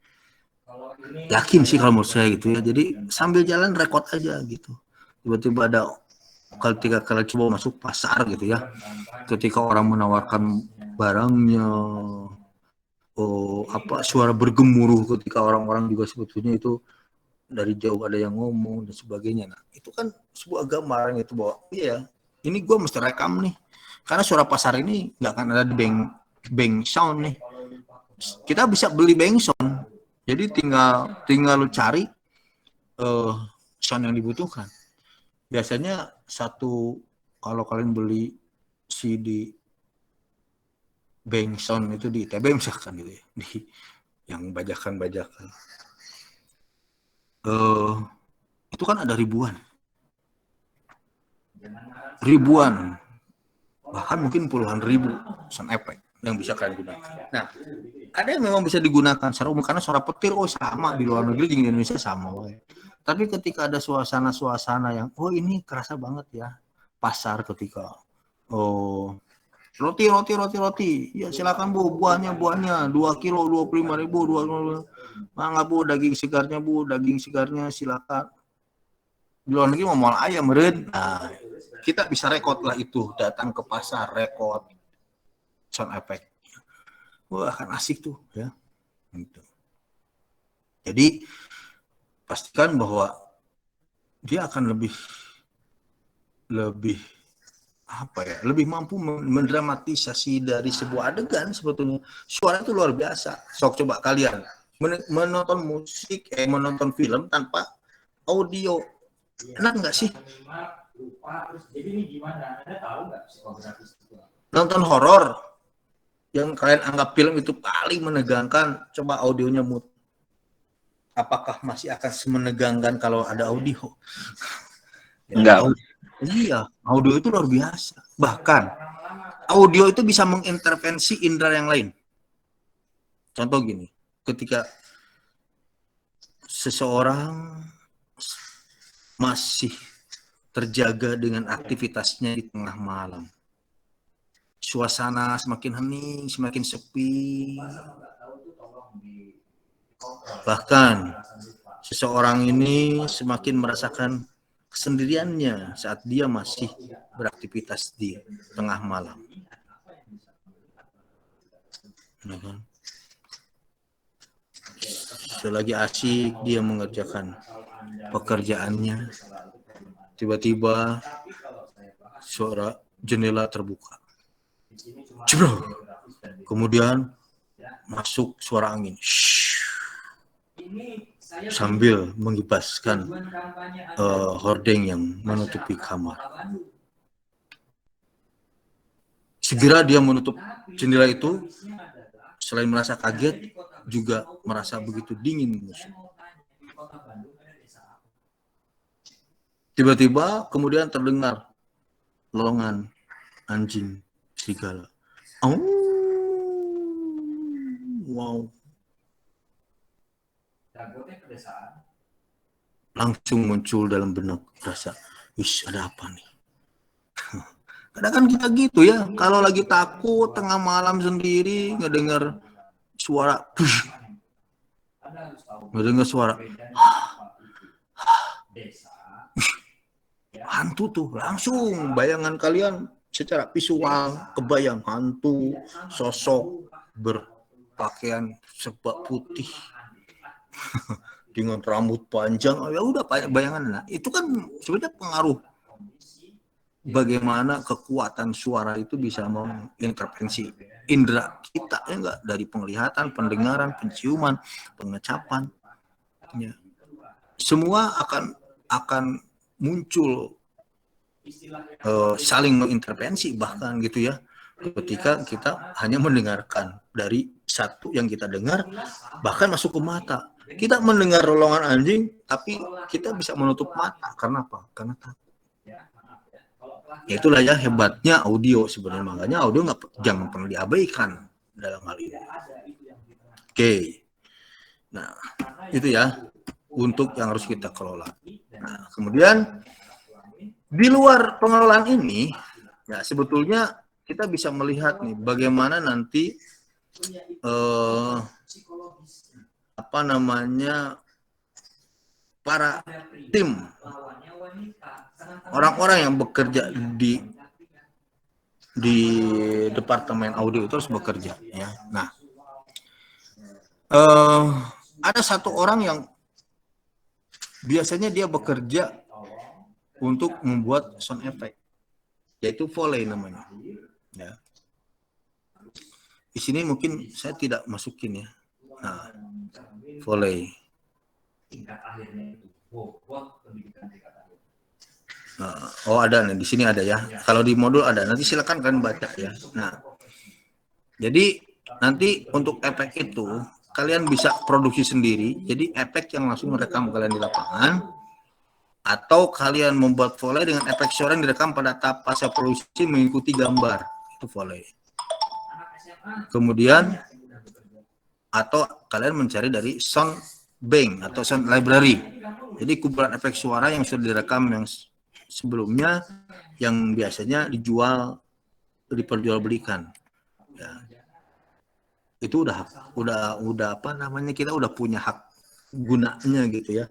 S2: yakin sih kalau menurut saya gitu ya. Jadi sambil jalan rekod aja gitu. Tiba-tiba ada ketika kalian coba masuk pasar gitu ya, ketika orang menawarkan barangnya, suara bergemuruh ketika orang-orang juga sebetulnya itu dari jauh ada yang ngomong dan sebagainya. Nah, itu kan sebuah gambaran itu bahwa iya, ini gue mesti rekam nih, karena suara pasar ini nggak akan ada di bank sound nih. Kita bisa beli bank sound, jadi tinggal lu cari sound yang dibutuhkan. Biasanya kalau kalian beli CD bank sound itu di ITB misalkan gitu ya, di yang bajakan-bajakan, itu kan ada ribuan, bahkan mungkin puluhan ribu sound effect yang bisa kalian gunakan. Nah, ada yang memang bisa digunakan secara umum karena suara petir sama di luar negeri di Indonesia sama. Tapi ketika ada suasana-suasana yang ini kerasa banget ya, pasar ketika roti ya silakan Bu, buahnya 2 kilo 25.000, 2 kilo. Mangga Bu, daging segarnya silakan. Di luar negeri mau mual ayam meren. Nah, kita bisa rekod lah itu, datang ke pasar rekod sound effect. Wah, kan asik tuh ya. Gitu. Jadi pastikan bahwa dia akan lebih mampu mendramatisasi dari sebuah adegan. Sebetulnya suara itu luar biasa. Sok coba kalian menonton menonton film tanpa audio, enak nggak sih? Nonton horor yang kalian anggap film itu paling menegangkan, coba audionya mute. Apakah masih akan semenegangkan kalau ada audio?
S8: Enggak.
S2: Iya, audio itu luar biasa. Bahkan audio itu bisa mengintervensi indera yang lain. Contoh gini, ketika seseorang masih terjaga dengan aktivitasnya di tengah malam, suasana semakin hening, semakin sepi, bahkan seseorang ini semakin merasakan kesendiriannya saat dia masih beraktivitas di tengah malam. selagi asik dia mengerjakan pekerjaannya, tiba-tiba suara jendela terbuka. Jebrol. Kemudian masuk suara angin. Sambil mengibaskan hordeng yang menutupi kamar. Segera dia menutup jendela itu, selain merasa kaget, juga merasa begitu dingin menusuk. Tiba-tiba kemudian terdengar lolongan anjing serigala. Oh, wow. Langsung muncul dalam benak rasa, wis ada apa nih? Kadang kan kita gitu ya, kalau lagi takut tengah malam sendiri ngedengar suara, ngedengar suara, hantu tuh langsung bayangan kalian secara visual kebayang hantu, sosok berpakaian serba putih dengan rambut panjang, ya udah bayangan. Nah, itu kan sebenarnya pengaruh bagaimana kekuatan suara itu bisa mengintervensi indera kita, ya enggak, dari penglihatan, pendengaran, penciuman, pengecapan, ya. Semua akan muncul saling mengintervensi bahkan gitu ya, ketika kita hanya mendengarkan dari satu yang kita dengar bahkan masuk ke mata. Kita mendengar lolongan anjing tapi kita bisa menutup mata karena apa? Karena takut. Ya itulah ya hebatnya audio sebenarnya, makanya audio jangan pernah diabaikan dalam hal ini. Oke. Nah, itu ya untuk yang harus kita kelola. Nah, kemudian di luar pengelolaan ini, ya sebetulnya kita bisa melihat nih bagaimana nanti para tim, orang-orang yang bekerja di departemen audio itu harus bekerja, ya. Nah, ada satu orang yang biasanya dia bekerja untuk membuat sound effect, yaitu Foley namanya. Ya. Di sini mungkin saya tidak masukin ya. Nah, Foley. Oh ada nih, di sini ada ya. Kalau di modul ada, nanti silakan kalian baca ya. Nah, jadi nanti untuk efek itu kalian bisa produksi sendiri. Jadi efek yang langsung merekam kalian di lapangan, atau kalian membuat Foley dengan efek suara yang direkam pada tahap fase produksi mengikuti gambar. Itu Foley. Kemudian atau kalian mencari dari sound bank atau sound library. Jadi kumpulan efek suara yang sudah direkam yang sebelumnya yang biasanya diperjualbelikan. Ya. Itu udah apa namanya, kita udah punya hak gunanya gitu ya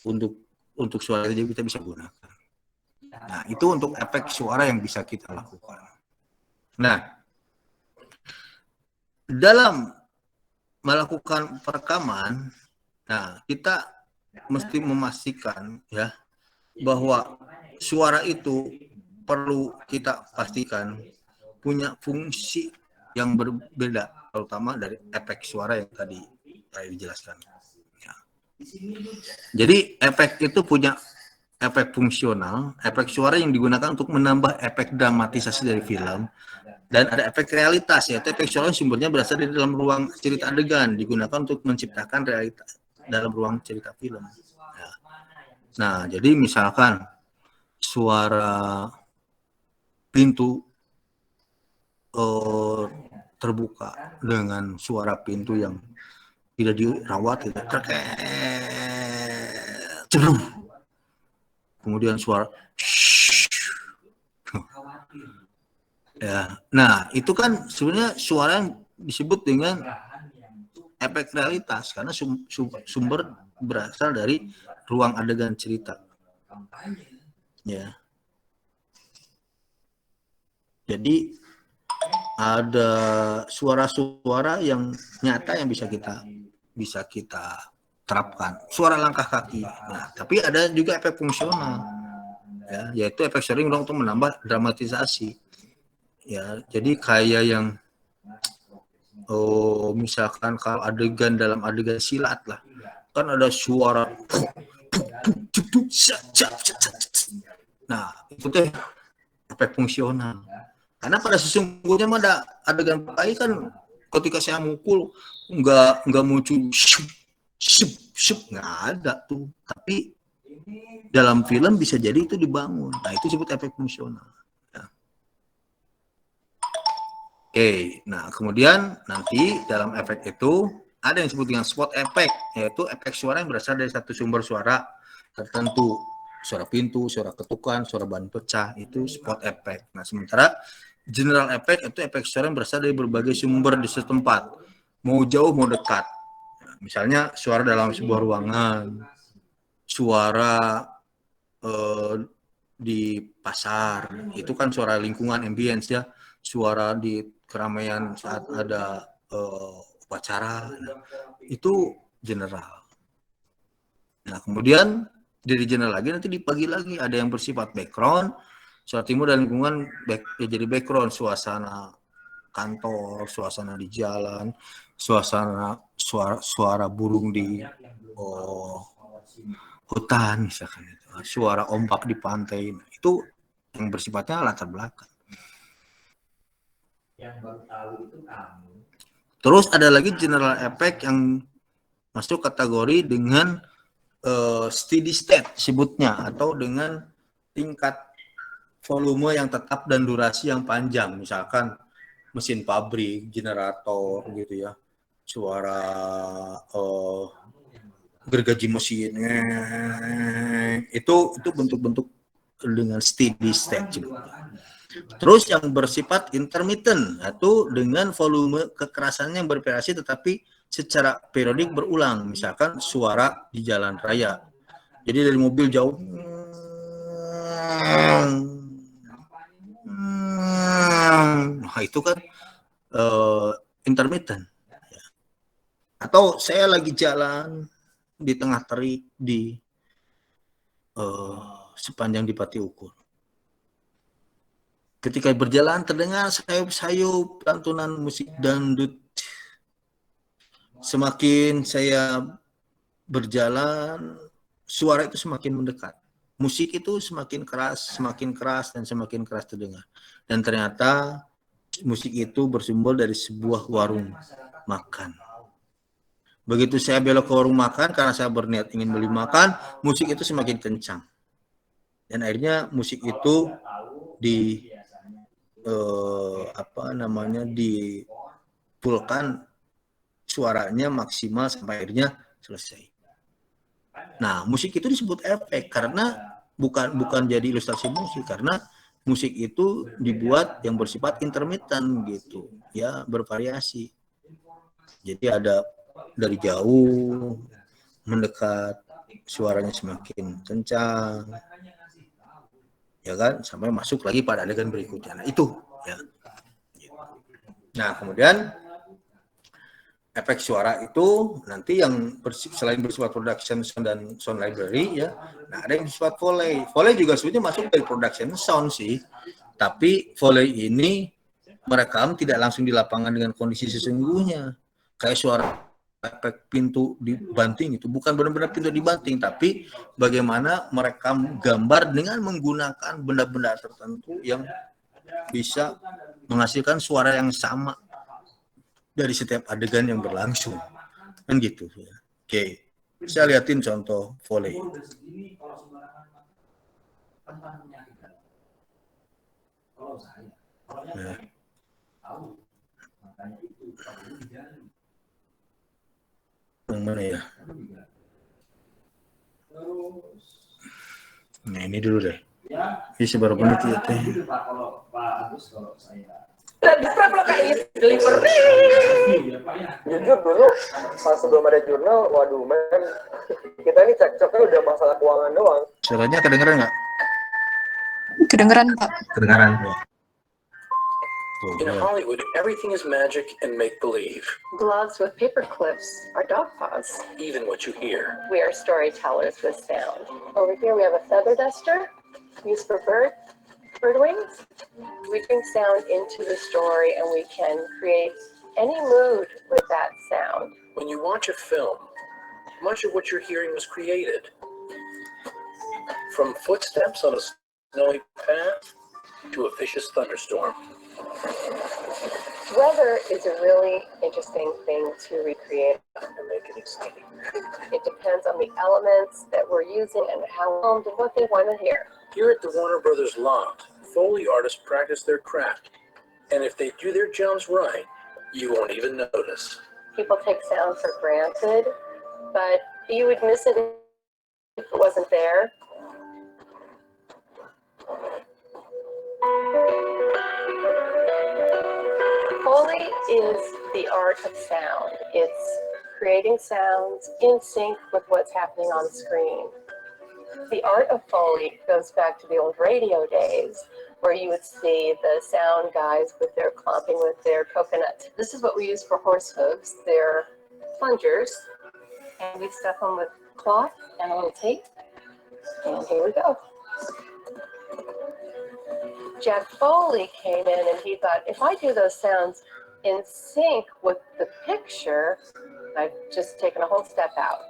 S2: untuk suara, jadi kita bisa gunakan. Nah, itu untuk efek suara yang bisa kita lakukan. Nah, dalam melakukan perekaman, nah kita mesti memastikan ya bahwa suara itu perlu kita pastikan punya fungsi yang berbeda, terutama dari efek suara yang tadi saya dijelaskan. Ya. Jadi efek itu punya efek fungsional, efek suara yang digunakan untuk menambah efek dramatisasi dari film. Dan ada efek realitas, yaitu efek suara sumbernya berasal dari dalam ruang cerita adegan, digunakan untuk menciptakan realitas dalam ruang cerita film. Ya. Nah, jadi misalkan suara pintu terbuka dengan suara pintu yang tidak dirawat, tidak kemudian suara ya. Nah, itu kan sebenarnya suara yang disebut dengan efek realitas karena sumber berasal dari ruang adegan cerita. Ya. Jadi ada suara-suara yang nyata yang bisa kita terapkan. Suara langkah kaki. Nah, tapi ada juga efek fungsional, ya, yaitu efek sering untuk menambah dramatisasi. Ya, jadi kayak yang misalkan kalau adegan dalam adegan silat lah, kan ada suara. Nah, itu teh efek fungsional. Karena pada sesungguhnya mah ada adegan pakai kan ketika saya mukul nggak muncul nggak ada tuh. Tapi dalam film bisa jadi itu dibangun. Nah, itu disebut efek fungsional. Ya. Oke, nah kemudian nanti dalam efek itu ada yang disebut dengan spot effect, yaitu efek suara yang berasal dari satu sumber suara tertentu. Suara pintu, suara ketukan, suara ban pecah, itu spot effect. Nah, sementara general effect itu efek suara yang berasal dari berbagai sumber di setempat. Mau jauh, mau dekat. Nah, misalnya suara dalam sebuah ruangan, suara di pasar, itu kan suara lingkungan, ambience ya. Suara di keramaian saat ada upacara, nah, itu general. Nah, kemudian dari general lagi nanti dibagi lagi, ada yang bersifat background, suara timur dan lingkungan jadi background, suasana kantor, suasana di jalan, suasana suara burung di hutan misalkan, suara ombak di pantai, itu yang bersifatnya latar belakang. Terus ada lagi general effect yang masuk kategori dengan steady state sebutnya, atau dengan tingkat volume yang tetap dan durasi yang panjang, misalkan mesin pabrik, generator gitu ya, suara gergaji mesin, itu bentuk-bentuk dengan steady state sebutnya. Terus yang bersifat intermittent, yaitu dengan volume kekerasannya yang bervariasi tetapi secara periodik berulang, misalkan suara di jalan raya. Jadi dari mobil jauh, nah itu kan intermittent. Atau saya lagi jalan di tengah terik di sepanjang di Pati Ukur. Ketika berjalan terdengar sayup-sayup lantunan musik dangdut. Semakin saya berjalan, suara itu semakin mendekat. Musik itu semakin keras dan semakin keras terdengar. Dan ternyata musik itu bersumber dari sebuah warung makan. Begitu saya belok ke warung makan karena saya berniat ingin beli makan, musik itu semakin kencang. Dan akhirnya musik itu dipulkan suaranya maksimal sampai akhirnya selesai. Nah, musik itu disebut efek karena bukan jadi ilustrasi musik, karena musik itu dibuat yang bersifat intermittent gitu, ya, bervariasi. Jadi ada dari jauh, mendekat, suaranya semakin kencang, ya kan, sampai masuk lagi pada adegan berikutnya. Nah, itu ya. Nah, kemudian efek suara itu nanti yang selain bersifat production sound dan sound library ya, nah ada yang bersifat Foley. Foley juga sebenarnya masuk dari production sound sih, tapi Foley ini merekam tidak langsung di lapangan dengan kondisi sesungguhnya. Kayak suara efek pintu dibanting itu bukan benar-benar pintu dibanting, tapi bagaimana merekam gambar dengan menggunakan benda-benda tertentu yang bisa menghasilkan suara yang sama dari setiap adegan yang berlangsung, kan gitu ya. Oke, saya liatin contoh Foley. Nah. Yang mana ya? Nah, ini dulu deh. Ini seberapa menit ya teh?
S9: Jujur dulu pas sebelum ada jurnal, waduh men, kita ini cekcoknya udah masalah keuangan doang.
S2: Suaranya kedengeran nggak?
S10: Kedengeran Pak.
S2: Kedengeran.
S10: In Hollywood, everything is magic and make-believe.
S11: Gloves with paper clips are dog paws.
S10: Even what you hear.
S11: We are storytellers with sound. Over here we have a feather duster used for bird wings. We bring sound into the story and we can create any mood with that sound.
S10: When you watch a film, much of what you're hearing was created. From footsteps on a snowy path to a vicious thunderstorm.
S11: Weather is a really interesting thing to recreate
S10: And make it exciting.
S11: It depends on the elements that we're using and how filmed and what they want to hear.
S10: Here at the Warner Brothers lot, Foley artists practice their craft. And if they do their jobs right, you won't even notice.
S11: People take sound for granted, but you would miss it if it wasn't there. Foley is the art of sound. It's creating sounds in sync with what's happening on screen. The art of Foley goes back to the old radio days where you would see the sound guys with their clomping with their coconut. This is what we use for horse hooves. They're plungers, and we stuff them with cloth and a little tape. And here we go. Jack Foley came in and he thought, if I do those sounds in sync with the picture, I've just taken a whole step out.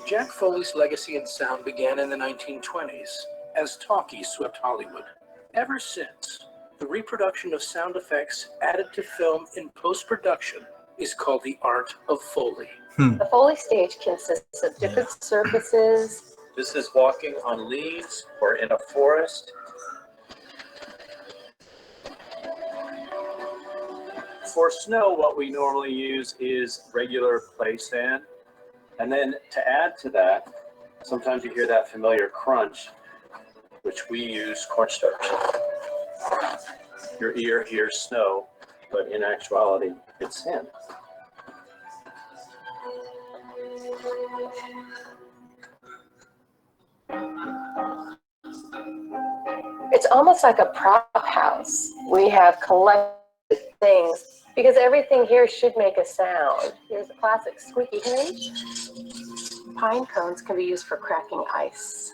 S10: Jack Foley's legacy in sound began in the 1920s as talkies swept Hollywood. Ever since, the reproduction of sound effects added to film in post-production is called the art of Foley.
S11: The Foley stage consists of different surfaces.
S12: This is walking on leaves or in a forest. For snow, what we normally use is regular play sand. And then to add to that, sometimes you hear that familiar crunch, which we use cornstarch. Your ear hears snow, but in actuality, it's sand.
S11: It's almost like a prop house. We have collected things because everything here should make a sound. Here's a classic squeaky hinge. Pine cones can be used for cracking ice.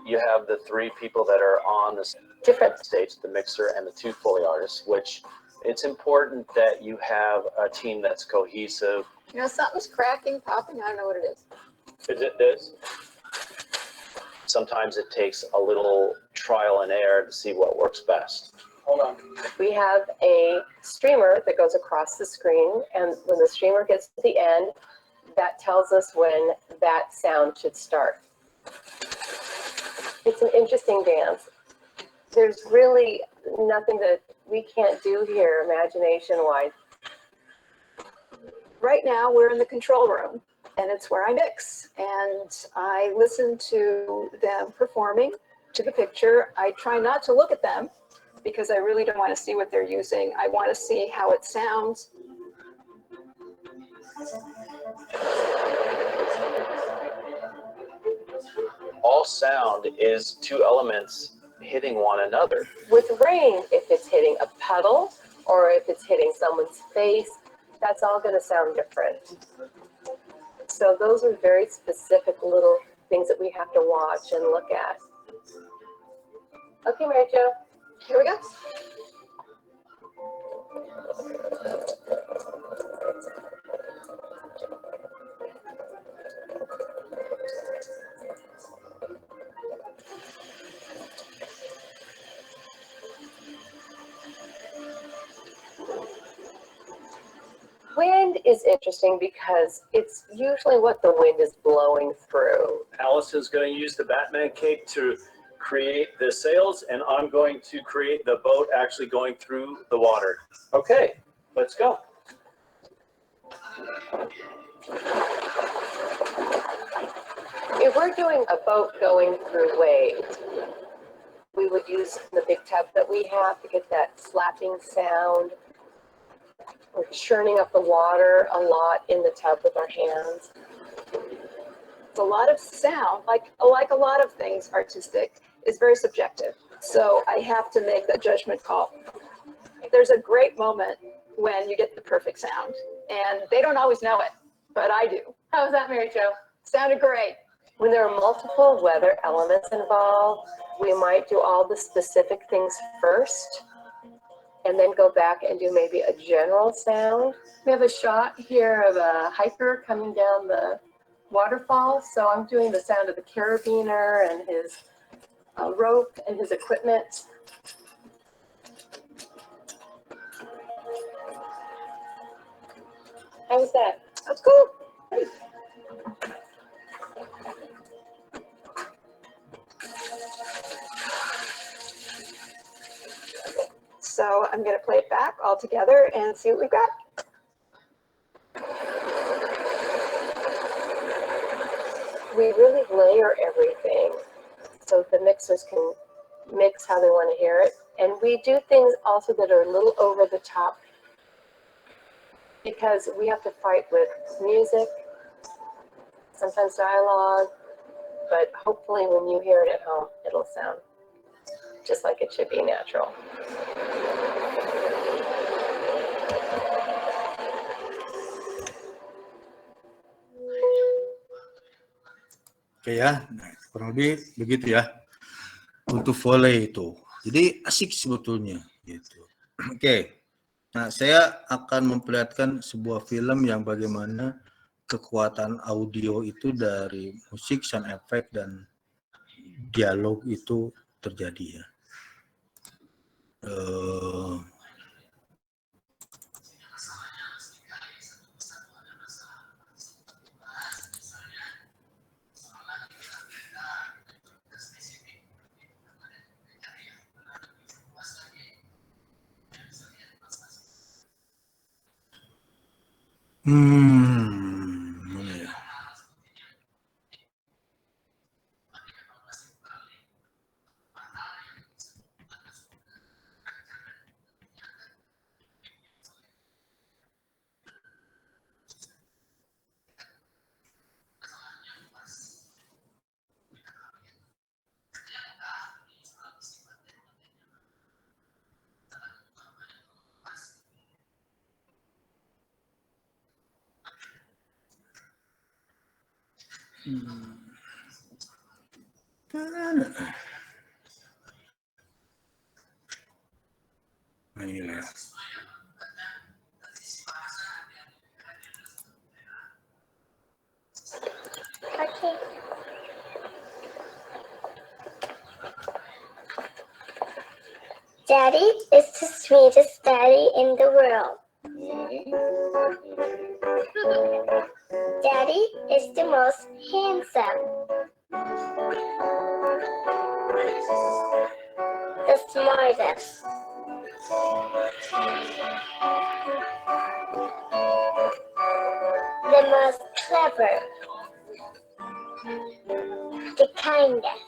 S12: You have the three people that are on the
S11: Different
S12: stage, the mixer and the two Foley artists, which it's important that you have a team that's cohesive.
S13: You know, something's cracking, popping, I don't know what it is.
S12: Is it this? Sometimes it takes a little trial and error to see what works best.
S10: Hold on.
S11: We have a streamer that goes across the screen, and when the streamer gets to the end, that tells us when that sound should start. It's an interesting dance. There's really nothing that we can't do here imagination-wise.
S13: Right now, we're in the control room, and it's where I mix. And I listen to them performing to the picture. I try not to look at them because I really don't want to see what they're using. I want to see how it sounds.
S12: All sound is two elements hitting one another.
S11: With rain, if it's hitting a puddle or if it's hitting someone's face, that's all going to sound different. So those are very specific little things that we have to watch and look at. Okay, Mary Jo,
S13: Here we go.
S11: Wind is interesting because it's usually what the wind is blowing through.
S12: Alice is going to use the Batman cape to create the sails, and I'm going to create the boat actually going through the water. Okay, let's go.
S11: If we're doing a boat going through waves, we would use the big tub that we have to get that slapping sound. We're churning up the water a lot in the tub with our hands.
S13: It's a lot of sound, like a lot of things artistic. is very subjective. So I have to make that judgment call. There's a great moment when you get the perfect sound, and they don't always know it, but I do. How was that, Mary Jo? Sounded great.
S11: When there are multiple weather elements involved, we might do all the specific things first and then go back and do maybe a general sound. We have a shot here of a hiker coming down the waterfall, so I'm doing the sound of the carabiner and his rope and his equipment. How was that?
S13: That's cool. Great. So I'm going to play it back all together and see what we've got.
S11: We really layer everything so the mixers can mix how they want to hear it. And we do things also that are a little over the top because we have to fight with music, sometimes dialogue, but hopefully when you hear it at home, it'll sound just like it should be natural.
S2: Oke ya, nah, kurang lebih begitu ya untuk volley itu. Jadi asik sebetulnya gitu. Oke, nah saya akan memperlihatkan sebuah film yang bagaimana kekuatan audio itu dari musik, sound effect dan dialog itu terjadi ya. Mana ya? Nah, ini ya.
S5: Okay. Daddy is the sweetest daddy in the world. Daddy is the most handsome. The smartest. The most clever. The kindest.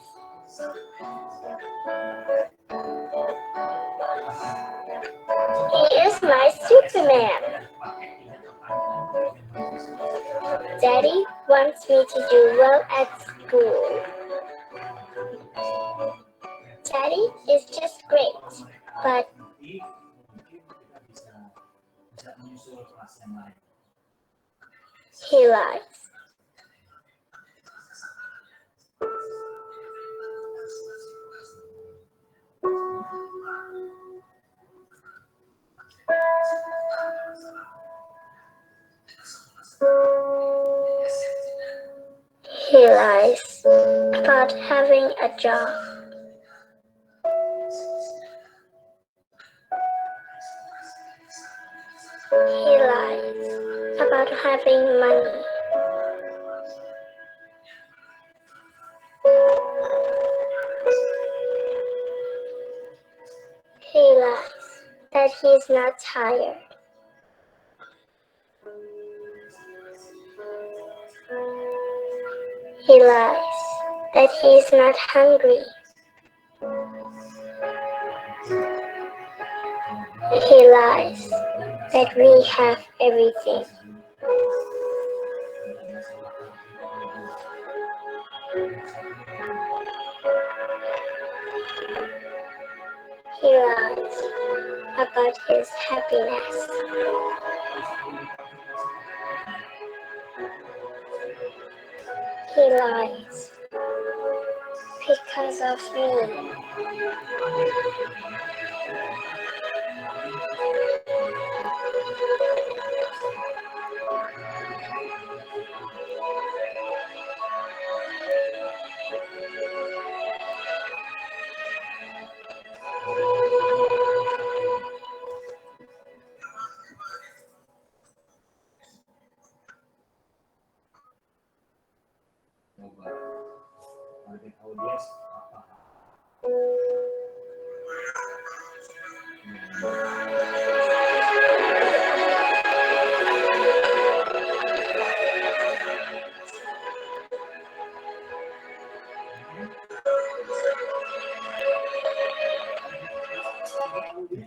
S5: He is my Superman. Daddy wants me to do well at school. Daddy is just great, but he lies. He lies about having a job. He lies about having money. He lies that he's not tired. He lies that he's not hungry. He lies that we have everything. He lies about his happiness. He lies because of me.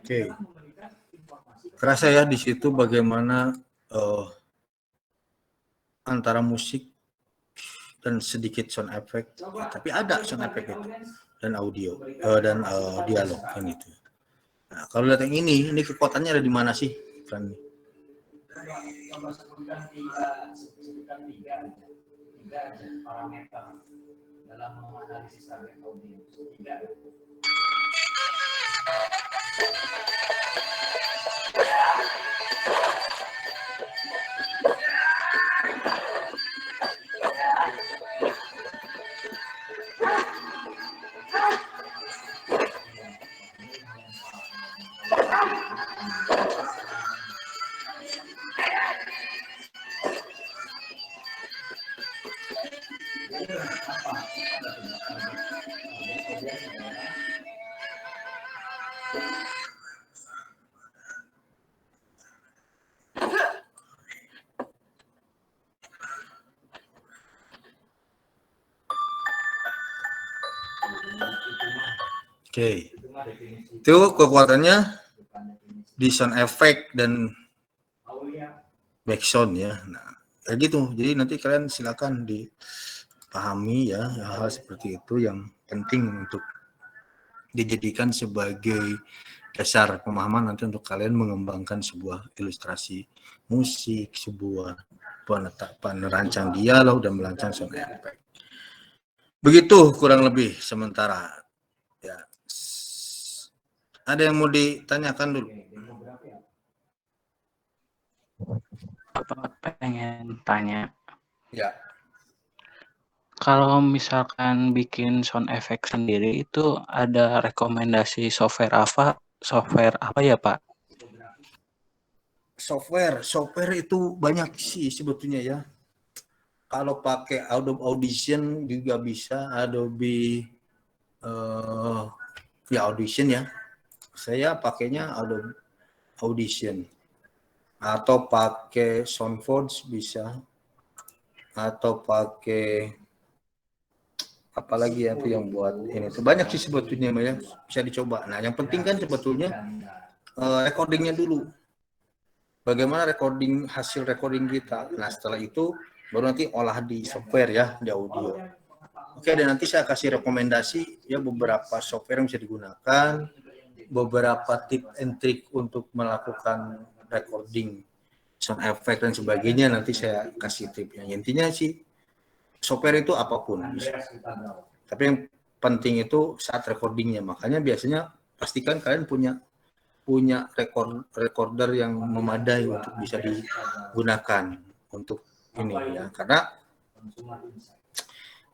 S2: Oke. Kerasa ya di situ bagaimana antara musik dan sedikit sound effect, ya, tapi ada sound effect itu dan audio dan dialog kan itu. Nah, kalau lihat yang ini kekuatannya ada di mana sih, Fran?
S4: Tiga parameter dalam menganalisis target audio.
S2: Oke, itu kekuatannya di sound effect dan backsound ya. Nah, kayak gitu. Jadi nanti kalian silakan dipahami ya hal seperti itu yang penting untuk dijadikan sebagai dasar pemahaman nanti untuk kalian mengembangkan sebuah ilustrasi musik, sebuah penetapan merancang dialog dan merancang sound effect. Begitu kurang lebih sementara. Ya. Ada yang mau ditanyakan dulu?
S14: Bapak pengen tanya.
S2: Ya.
S14: Kalau misalkan bikin sound effect sendiri itu ada rekomendasi software apa ya Pak?
S2: Software itu banyak sih sebetulnya ya. Kalau pakai Adobe Audition juga bisa, Adobe Audition ya. Saya pakainya Adobe Audition. Atau pakai Soundforge bisa. Atau pakai apalagi ya itu yang buat ini. Banyak sih sebetulnya ya, bisa dicoba. Nah, yang penting kan sebetulnya recordingnya dulu. Bagaimana hasil recording kita. Nah, setelah itu baru nanti olah di software ya, di audio. Oke, dan nanti saya kasih rekomendasi ya beberapa software yang bisa digunakan, beberapa tip and trick untuk melakukan recording, sound effect dan sebagainya. Nanti saya kasih tipnya. Intinya sih software itu apapun bisa. Tapi yang penting itu saat recordingnya. Makanya biasanya pastikan kalian punya recorder yang memadai untuk bisa digunakan untuk ini ya. Karena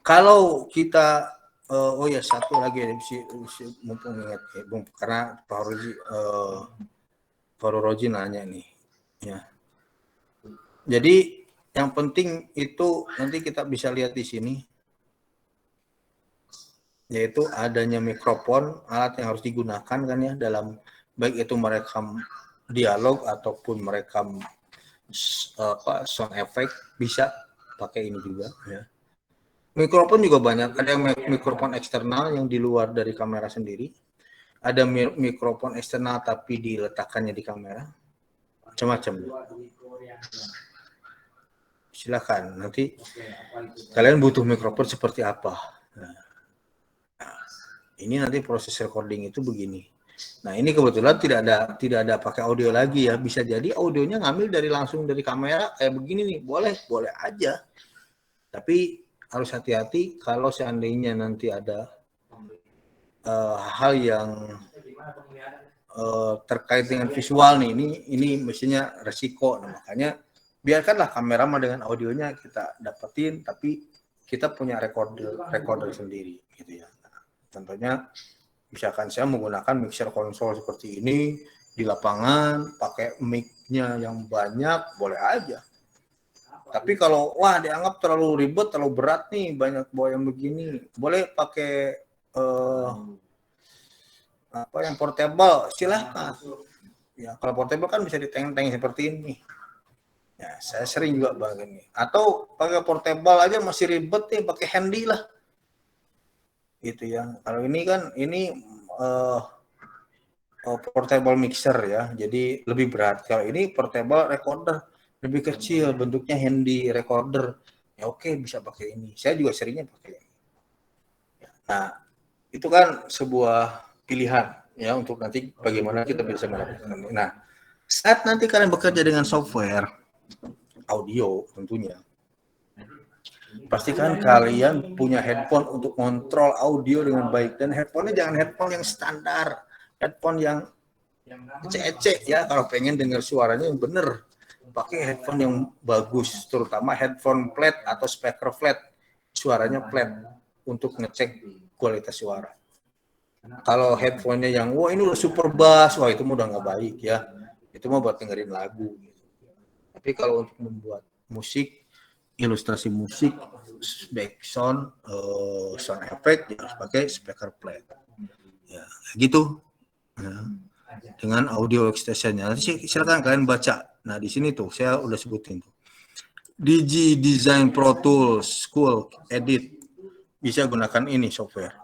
S2: kalau kita oh ya satu lagi mumpung ingat ya, karena Pak Roji nanya nih ya. Jadi yang penting itu nanti kita bisa lihat di sini yaitu adanya mikrofon, alat yang harus digunakan kan ya dalam baik itu merekam dialog ataupun merekam sound effect, bisa pakai ini juga ya. Mikrofon juga banyak, ada yang mikrofon eksternal yang di luar dari kamera sendiri, ada mikrofon eksternal tapi diletakkannya di kamera, macam-macam. Silakan, nanti kalian butuh mikrofon seperti apa. Nah, ini nanti proses recording itu begini. Nah ini kebetulan tidak ada pakai audio lagi ya. Bisa jadi audionya ngambil langsung dari kamera kayak begini nih. Boleh aja. Tapi harus hati-hati kalau seandainya nanti ada hal yang terkait dengan visual nih. Ini mestinya resiko. Nah, makanya biarkanlah kamera dengan audionya kita dapetin, tapi kita punya recorder sendiri gitu ya. Nah, contohnya misalkan saya menggunakan mixer konsol seperti ini di lapangan, pakai mic-nya yang banyak, boleh aja. Tapi kalau dianggap terlalu ribet, terlalu berat nih, banyak bawa yang begini, boleh pakai yang portable, silahkan. Ya, kalau portable kan bisa diteng-teng seperti ini. Ya, saya sering juga begini. Atau pakai portable aja masih ribet nih, pakai handy lah. Gitu ya. Kalau ini kan portable mixer ya, jadi lebih berat. Kalau ini portable recorder, lebih kecil, bentuknya handy recorder. Ya oke, bisa pakai ini. Saya juga seringnya pakai ini. Nah, itu kan sebuah pilihan ya untuk nanti bagaimana kita bisa melakukan. Nah, saat nanti kalian bekerja dengan software audio tentunya, pastikan kalian punya headphone untuk kontrol audio dengan baik, dan headphone-nya jangan headphone yang standar, headphone yang ecek-ecek ya. Kalau pengen dengar suaranya yang bener, pakai headphone yang bagus, terutama headphone flat atau speaker flat, suaranya flat untuk ngecek kualitas suara. Kalau headphone-nya yang ini udah super bass, itu udah nggak baik ya, itu mah buat dengerin lagu. Tapi kalau untuk membuat musik, ilustrasi musik, back sound, sound effect, harus pakai speaker flat. Ya, gitu. Ya. Dengan audio extension-nya. Nanti silakan kalian baca. Nah, di sini tuh saya udah sebutin tuh. Digi Design Pro Tools School Edit, bisa gunakan ini software.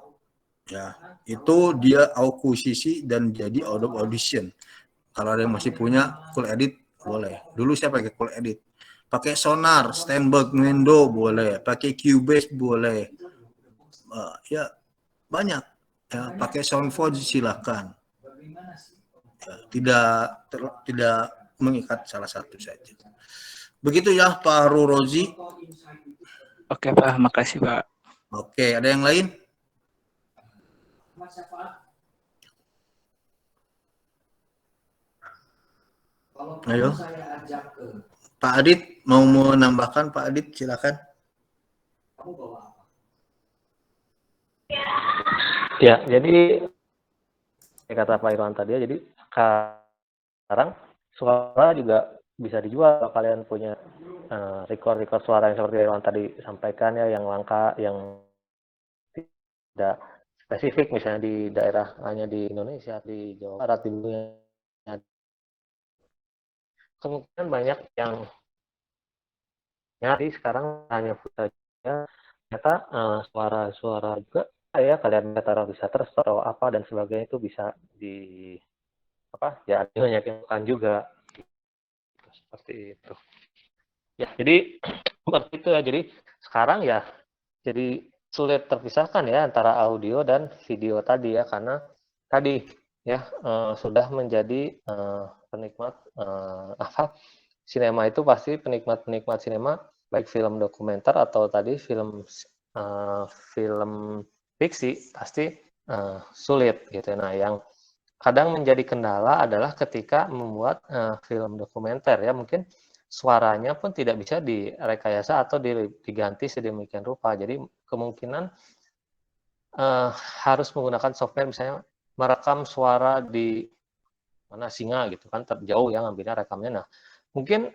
S2: Ya, itu dia akuisisi dan jadi Adobe Audition. Kalau ada yang masih punya Cool Edit, boleh. Dulu saya pakai Cool Edit. Pakai Sonar, Steinberg, Nendo boleh. Pakai Cubase boleh. Ya, banyak. Ya, pakai SoundForge silakan. Ya, tidak mengikat salah satu saja. Begitu ya Pak Rurozi.
S14: Oke Pak, makasih Pak.
S2: Oke, ada yang lain? Ayo. Pak Adit mau menambahkan, Pak Adit silakan.
S1: Ya, jadi kata Pak Irwan tadi ya, jadi sekarang suara juga bisa dijual kalau kalian punya record suara yang seperti Irwan tadi sampaikan ya, yang langka, yang tidak spesifik, misalnya di daerah hanya di Indonesia, di Jawa Barat, di dunia. Kemungkinan banyak yang nyari sekarang hanya saja ternyata suara-suara juga ya, kalian bisa terstore atau apa dan sebagainya, itu bisa dinyanyikan juga seperti itu ya. Jadi seperti itu ya. Jadi sekarang ya jadi sulit terpisahkan ya antara audio dan video tadi ya, karena tadi ya sudah menjadi penikmat sinema itu pasti penikmat sinema, baik film dokumenter atau tadi film fiksi, pasti sulit gitu. Nah, yang kadang menjadi kendala adalah ketika membuat film dokumenter ya, mungkin suaranya pun tidak bisa direkayasa atau diganti sedemikian rupa. Jadi kemungkinan harus menggunakan software, misalnya merekam suara di mana singa gitu kan, terjauh ya ngambilnya rekamnya. Nah, mungkin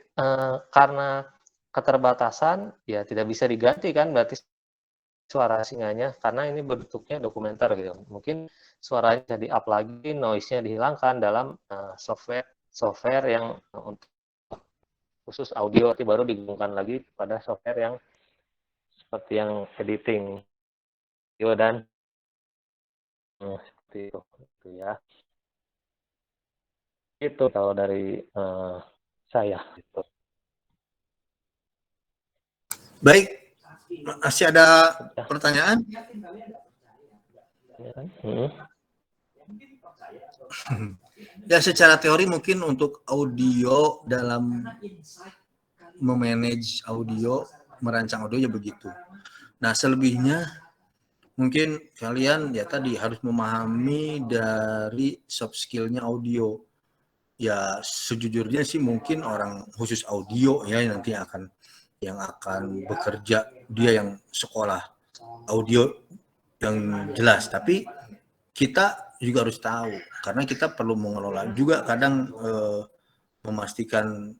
S1: karena keterbatasan ya tidak bisa diganti kan berarti suara singanya, karena ini bentuknya dokumenter gitu. Mungkin suaranya bisa di-up lagi, noise-nya dihilangkan dalam software yang untuk khusus audio, nanti baru digabungkan lagi pada software yang seperti yang editing video dan seperti itu ya. Itu kalau dari saya gitu.
S2: Baik, masih ada pertanyaan? Ya secara teori mungkin untuk audio dalam memanage audio, merancang audio ya begitu. Nah selebihnya mungkin kalian ya tadi harus memahami dari soft skill-nya audio. Ya sejujurnya sih mungkin orang khusus audio ya nanti yang akan bekerja, dia yang sekolah audio yang jelas. Tapi kita juga harus tahu karena kita perlu mengelola juga kadang memastikan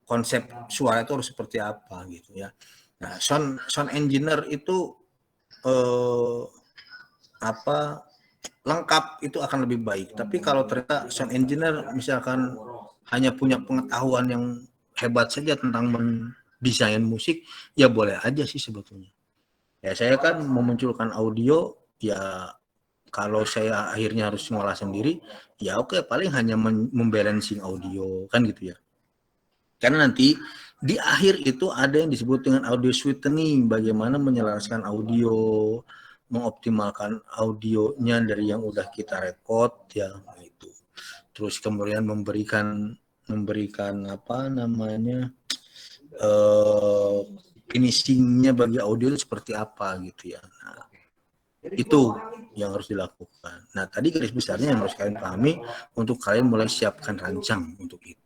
S2: konsep suara itu harus seperti apa gitu ya. Nah, sound engineer itu lengkap itu akan lebih baik. Tapi kalau ternyata sound engineer misalkan hanya punya pengetahuan yang hebat saja tentang mendesain musik, ya boleh aja sih sebetulnya. Ya saya kan memunculkan audio, ya kalau saya akhirnya harus ngolah sendiri, ya oke, paling hanya membalancing audio kan gitu ya. Karena nanti di akhir itu ada yang disebut dengan audio sweetening, bagaimana menyelaraskan audio, mengoptimalkan audionya dari yang udah kita record ya itu. Terus kemudian memberikan apa namanya finishingnya bagi audio itu seperti apa gitu ya. Nah, itu yang harus dilakukan. Nah tadi garis besarnya yang harus kalian pahami untuk kalian mulai siapkan rancang untuk itu.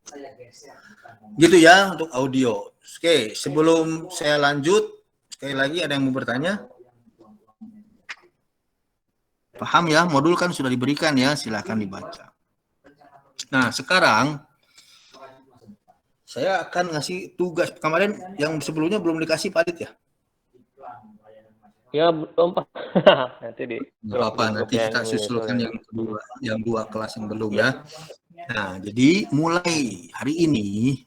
S2: Gitu ya untuk audio. Oke, sebelum saya lanjut, sekali lagi ada yang mau bertanya? Paham ya, modul kan sudah diberikan ya, silahkan dibaca. Nah, sekarang saya akan ngasih tugas. Kemarin yang sebelumnya belum dikasih Pak Adit ya?
S1: Ya, belum Pak. Nanti di
S2: nanti kita susulkan yang dua kelas yang belum ya. Nah, jadi mulai hari ini,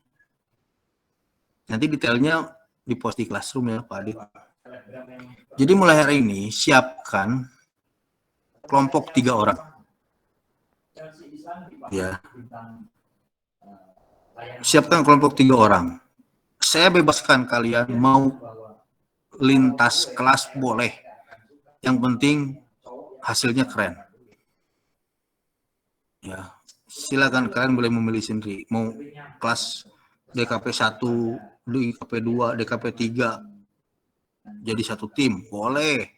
S2: nanti detailnya di post di Classroom ya Pak Adit. Jadi mulai hari ini siapkan kelompok 3 orang. Ya. Siapkan kelompok 3 orang. Saya bebaskan kalian mau lintas kelas boleh. Yang penting hasilnya keren. Ya. Silakan kalian boleh memilih sendiri. Mau kelas DKP 1, DKP 2, DKP 3 jadi satu tim, boleh.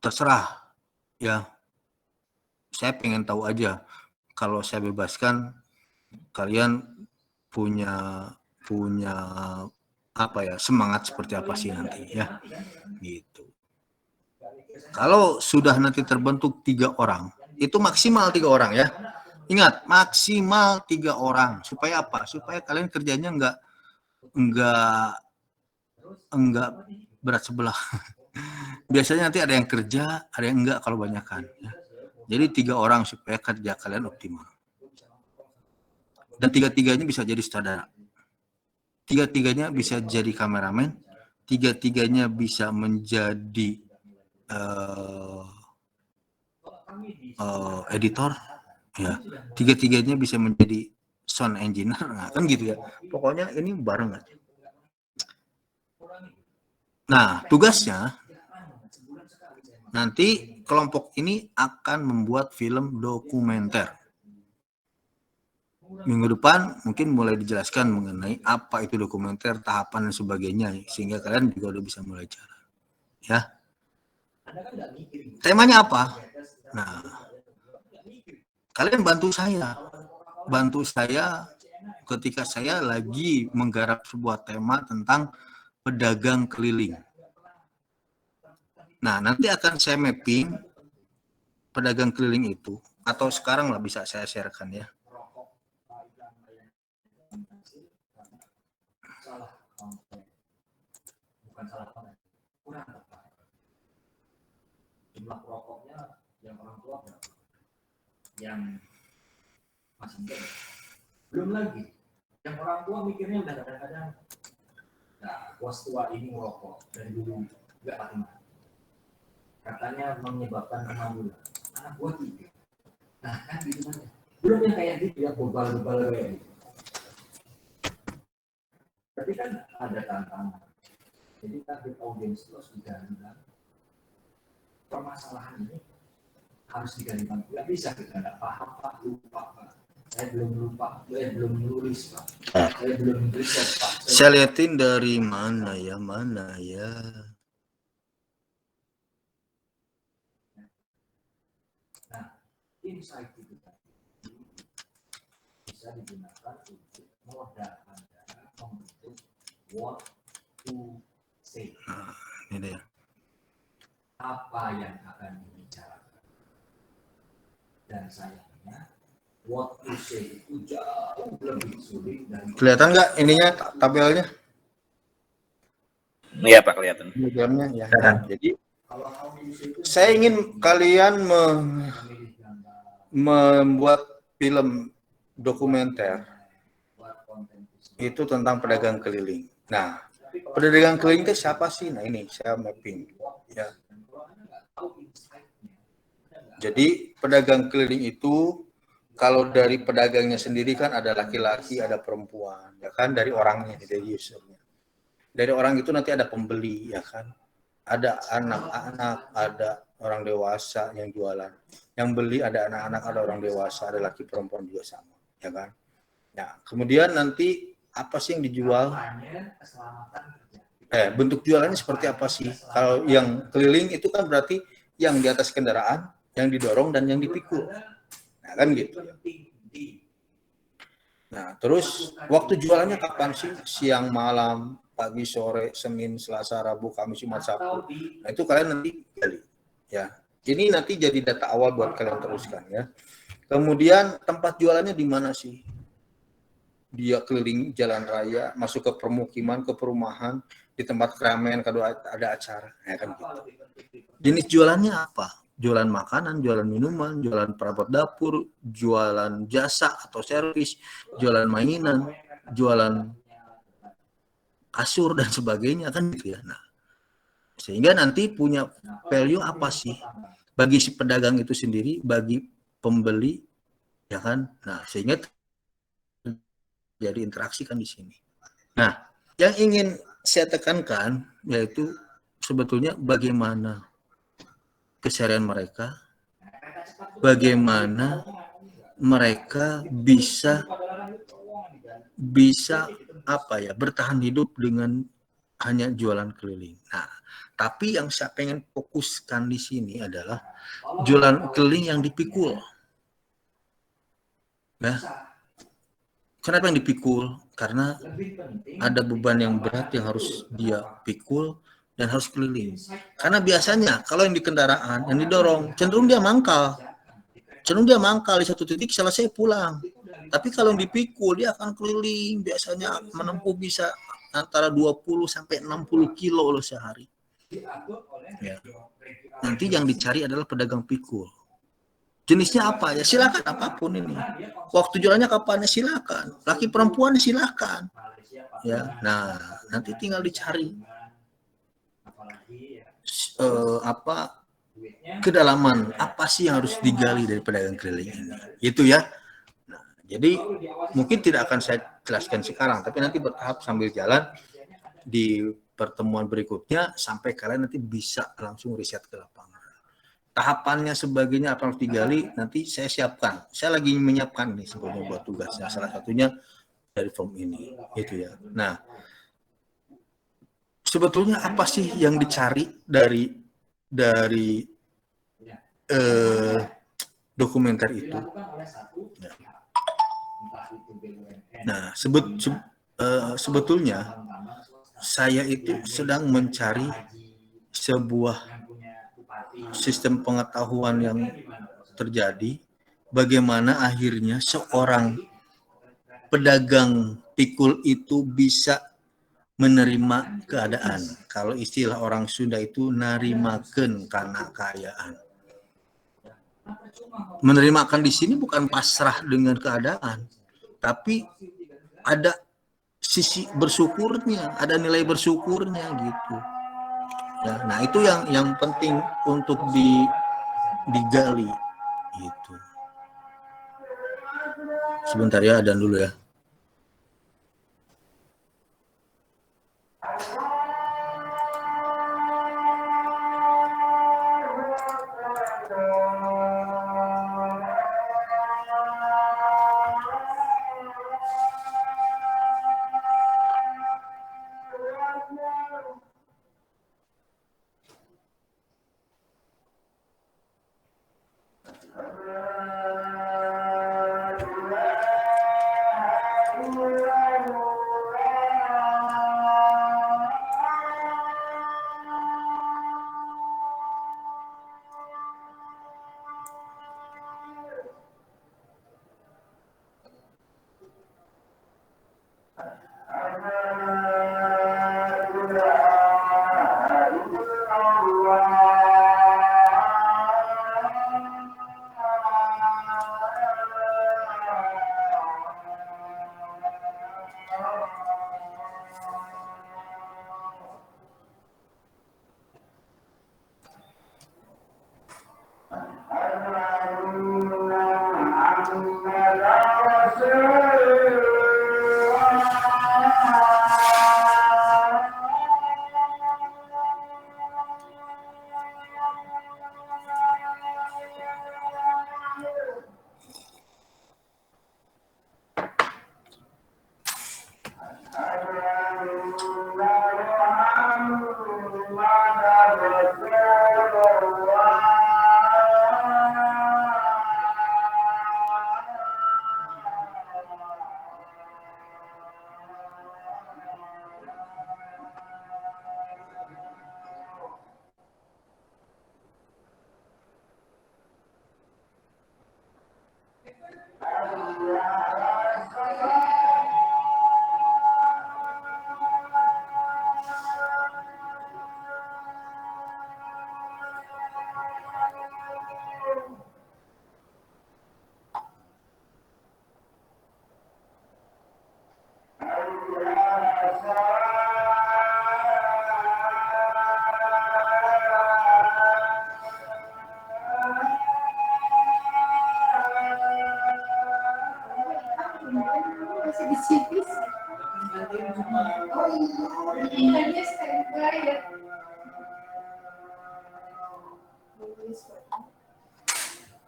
S2: Terserah. Ya. Saya pengen tahu aja kalau saya bebaskan kalian punya apa ya, semangat seperti apa sih nanti ya. Gitu. Kalau sudah nanti terbentuk 3 orang, itu maksimal 3 orang ya. Ingat, maksimal 3 orang. Supaya apa? Supaya kalian kerjanya enggak berat sebelah. Biasanya nanti ada yang kerja, ada yang enggak kalau banyakan. Ya. Jadi 3 orang supaya kerja kalian optimal. Dan 3-3-nya bisa jadi sutradara. 3-3-nya bisa jadi kameramen. 3-3-nya bisa menjadi editor. Ya, 3-3-nya bisa menjadi sound engineer, nah, kan gitu ya. Pokoknya ini bareng aja. Nah, tugasnya nanti kelompok ini akan membuat film dokumenter. Minggu depan mungkin mulai dijelaskan mengenai apa itu dokumenter, tahapan dan sebagainya, sehingga kalian juga udah bisa mulai jalan. Ya. Temanya apa? Nah, kalian bantu saya ketika saya lagi menggarap sebuah tema tentang pedagang keliling. Nah, nanti akan saya mapping pedagang keliling itu, atau sekarang lah bisa saya sharekan ya.
S4: Jumlah rokoknya yang orang tua berapa? Yang masih muda. Belum lagi. Yang orang tua mikirnya udah kadang-kadang, nah, bos tua ini merokok dari dulu nggak mati-mati. Katanya menyebabkan kemandulan. Anak gua 3. Nah, kan gitu aja. Belum yang kayak gitu, yang bebal-bebal kayak gitu. Tapi kan ada tantangan. Jadi target audiens itu harus digali. Permasalahan ini harus digali Pak. Nggak bisa kita nggak paham Pak, lupa Pak. Saya belum lupa, saya belum nulis Pak. Saya belum riset Pak.
S2: Saya liatin dari mana ya.
S4: Nah, insight itu tadi bisa digunakan untuk modal Anda membentuk what to say.
S2: Nah, ini dia.
S4: Apa yang akan dibicarakan. Dan sayangnya, what to say itu jauh lebih sulit dari...
S2: Kelihatan nggak ininya tabelnya?
S8: Iya Pak, kelihatan.
S2: Diagramnya ya. Jadi saya ingin kalian membuat film dokumenter itu tentang pedagang keliling. Nah, pedagang keliling itu siapa sih? Nah ini saya mapping. Ya. Jadi pedagang keliling itu kalau dari pedagangnya sendiri kan ada laki-laki, ada perempuan, ya kan, dari orangnya, dari usernya. Dari orang itu nanti ada pembeli, ya kan. Ada anak-anak, ada orang dewasa yang jualan. Yang beli ada anak-anak, ada orang dewasa, ada laki perempuan juga sama, ya kan. Nah, kemudian nanti apa sih yang dijual? Bentuk jualannya seperti apa sih? Kalau yang keliling itu kan berarti yang di atas kendaraan, yang didorong dan yang dipikul. Nah, kan gitu. Nah, terus waktu jualannya kapan sih? Siang, malam, pagi, sore, Senin, Selasa, Rabu, Kamis, Jumat, Sabtu. Nah, itu kalian nanti gali. Ya. Ini nanti jadi data awal buat kalian teruskan ya. Kemudian tempat jualannya di mana sih? Dia keliling jalan raya, masuk ke permukiman, ke perumahan, di tempat keramaian kalau ada acara, ya kan gitu. Jenis jualannya apa? Jualan makanan, jualan minuman, jualan perabot dapur, jualan jasa atau servis, jualan mainan, jualan kasur dan sebagainya kan gitu ya. Nah, sehingga nanti punya value apa sih bagi si pedagang itu sendiri, bagi pembeli, ya kan? Nah, sehingga jadi interaksi kan di sini. Nah, yang ingin saya tekankan yaitu sebetulnya bagaimana keseharian mereka, bagaimana mereka bisa apa ya, bertahan hidup dengan hanya jualan keliling. Nah, tapi yang saya pengen fokuskan di sini adalah jualan keliling yang dipikul. Nah, kenapa yang dipikul? Karena ada beban yang berat yang harus dia pikul dan harus keliling. Karena biasanya kalau yang di kendaraan, yang didorong, cenderung dia mangkal. Di satu titik selesai pulang. Tapi kalau yang dipikul, dia akan keliling. Biasanya menempuh bisa antara 20 sampai 60 kilo loh sehari. Ya. Nanti yang dicari adalah pedagang pikul. Jenisnya apa ya? Silakan apapun ini. Waktu jualannya kapan ya silakan. Laki perempuan silakan. Ya, nah nanti tinggal dicari kedalaman apa sih yang harus digali dari pedagang keliling ini. Itu ya. Nah, jadi mungkin tidak akan saya jelaskan sekarang, tapi nanti bertahap sambil jalan di pertemuan berikutnya sampai kalian nanti bisa langsung riset ke lapangan. Tahapannya sebagainya apa harus digali nanti saya siapkan. Saya lagi menyiapkan nih sebetulnya buat tugasnya. Salah satunya dari form ini, gitu ya. Nah, sebetulnya apa sih yang dicari dari dokumenter itu? Nah, sebetulnya saya itu sedang mencari sebuah sistem pengetahuan yang terjadi, bagaimana akhirnya seorang pedagang pikul itu bisa menerima keadaan. Kalau istilah orang Sunda itu narimakeun kana kaayaan. Menerimakan di sini bukan pasrah dengan keadaan, tapi ada sisi bersyukurnya, ada nilai bersyukurnya gitu. Ya, nah itu yang penting untuk digali gitu. Sebentar ya, adan dulu ya.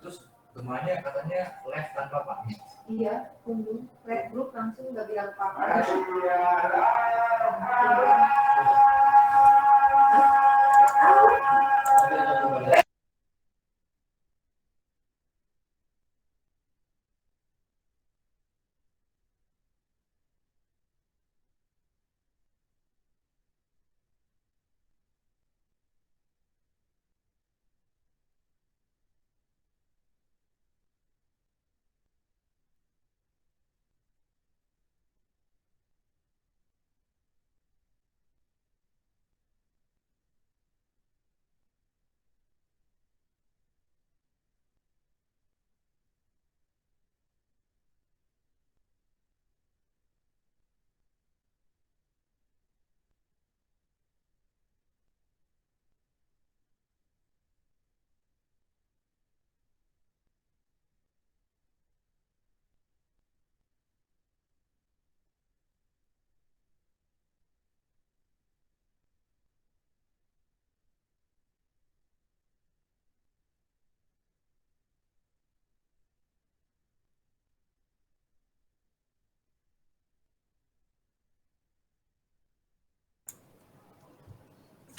S4: Terus gemanya katanya live tanpa pamit.
S15: Iya, unduh red group langsung nggak bilang apa-apa.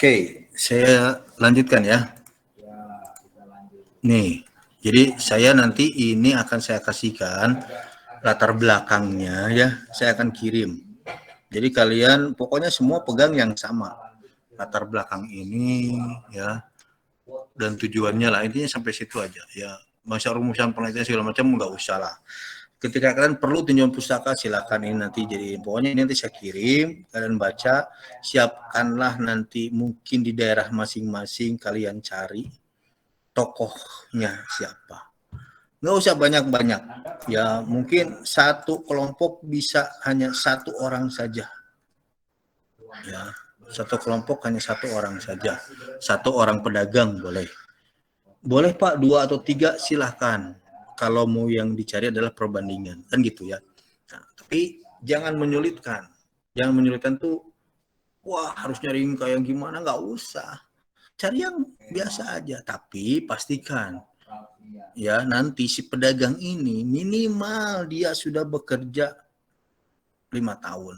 S2: Oke, saya lanjutkan ya. Nih, jadi saya nanti ini akan saya kasihkan latar belakangnya ya, saya akan kirim. Jadi kalian pokoknya semua pegang yang sama. Latar belakang ini ya, dan tujuannya lah, intinya sampai situ aja ya. Masa rumusan penelitian segala macam nggak usah lah. Ketika kalian perlu tinjauan pustaka, silakan ini nanti jadi, pokoknya ini nanti saya kirim, kalian baca, siapkanlah nanti mungkin di daerah masing-masing kalian cari tokohnya siapa. Nggak usah banyak-banyak, ya mungkin satu kelompok bisa hanya satu orang saja. Ya, satu kelompok hanya satu orang saja, satu orang pedagang boleh. Boleh Pak, 2 atau 3 silahkan. Kalau mau yang dicari adalah perbandingan, kan gitu ya. Nah, tapi jangan menyulitkan. Jangan menyulitkan tuh, wah harus nyari kayak gimana, nggak usah. Cari yang biasa aja, tapi pastikan ya nanti si pedagang ini minimal dia sudah bekerja 5 tahun.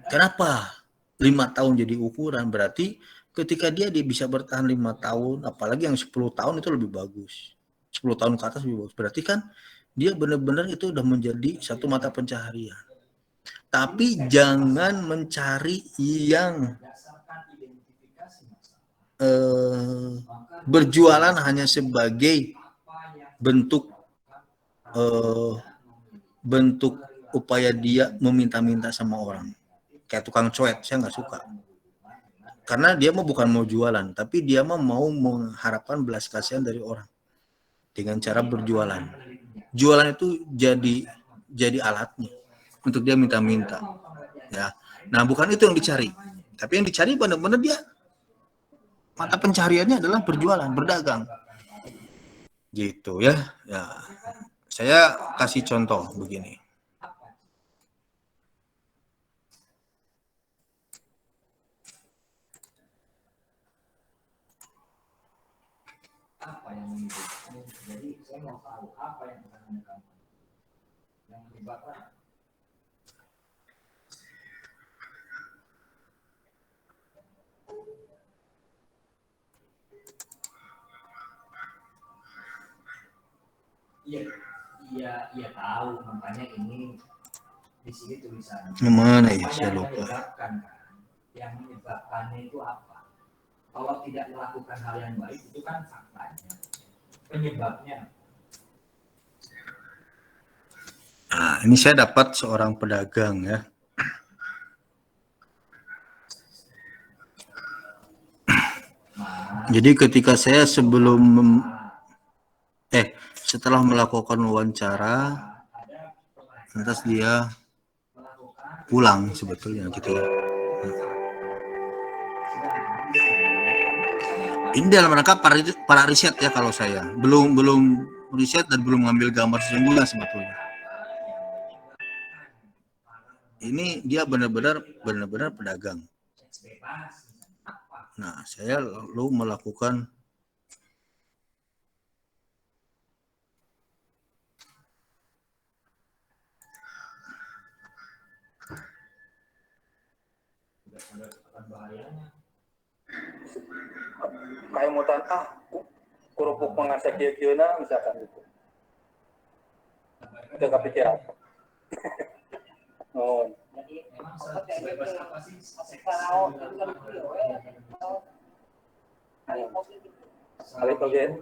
S2: Kenapa 5 tahun jadi ukuran? Berarti Ketika dia bisa bertahan 5 tahun, apalagi yang 10 tahun itu lebih bagus. 10 tahun ke atas lebih bagus. Berarti kan dia benar-benar itu udah menjadi satu mata pencaharian. Tapi jangan mencari yang berjualan hanya sebagai bentuk upaya dia meminta-minta sama orang. Kayak tukang cuek, saya nggak suka. Karena dia bukan mau jualan, tapi dia mau mengharapkan belas kasihan dari orang dengan cara berjualan. Jualan itu jadi alatnya untuk dia minta-minta. Ya. Nah, bukan itu yang dicari. Tapi yang dicari benar-benar dia mata pencahariannya adalah berjualan, berdagang. Gitu ya. Ya. Saya kasih contoh begini.
S4: Apa yang menyebabkan? Jadi saya mau tahu apa yang akan menyebabkan. Yang menyebabkan Iya tahu, makanya ini di sini tulisannya.
S2: Mana ya, saya lupa.
S4: Yang menyebabkannya itu apa? Kalau tidak melakukan hal yang baik itu kan faktanya. Penyebabnya.
S2: Nah, ini saya dapat seorang pedagang ya. Jadi ketika saya setelah melakukan wawancara, lantas dia pulang sebetulnya gitu ya. Ini dalam rangka para riset ya, kalau saya belum riset dan belum ngambil gambar sesungguhnya sebetulnya. Ini dia benar-benar pedagang. Nah, saya lalu melakukan
S16: kayak mau kerupuk mengasah kieu-kieu-na misalkan gitu. Itu kepikiran. Oh.
S4: Jadi memang sebebas apa sih
S16: Kali bagian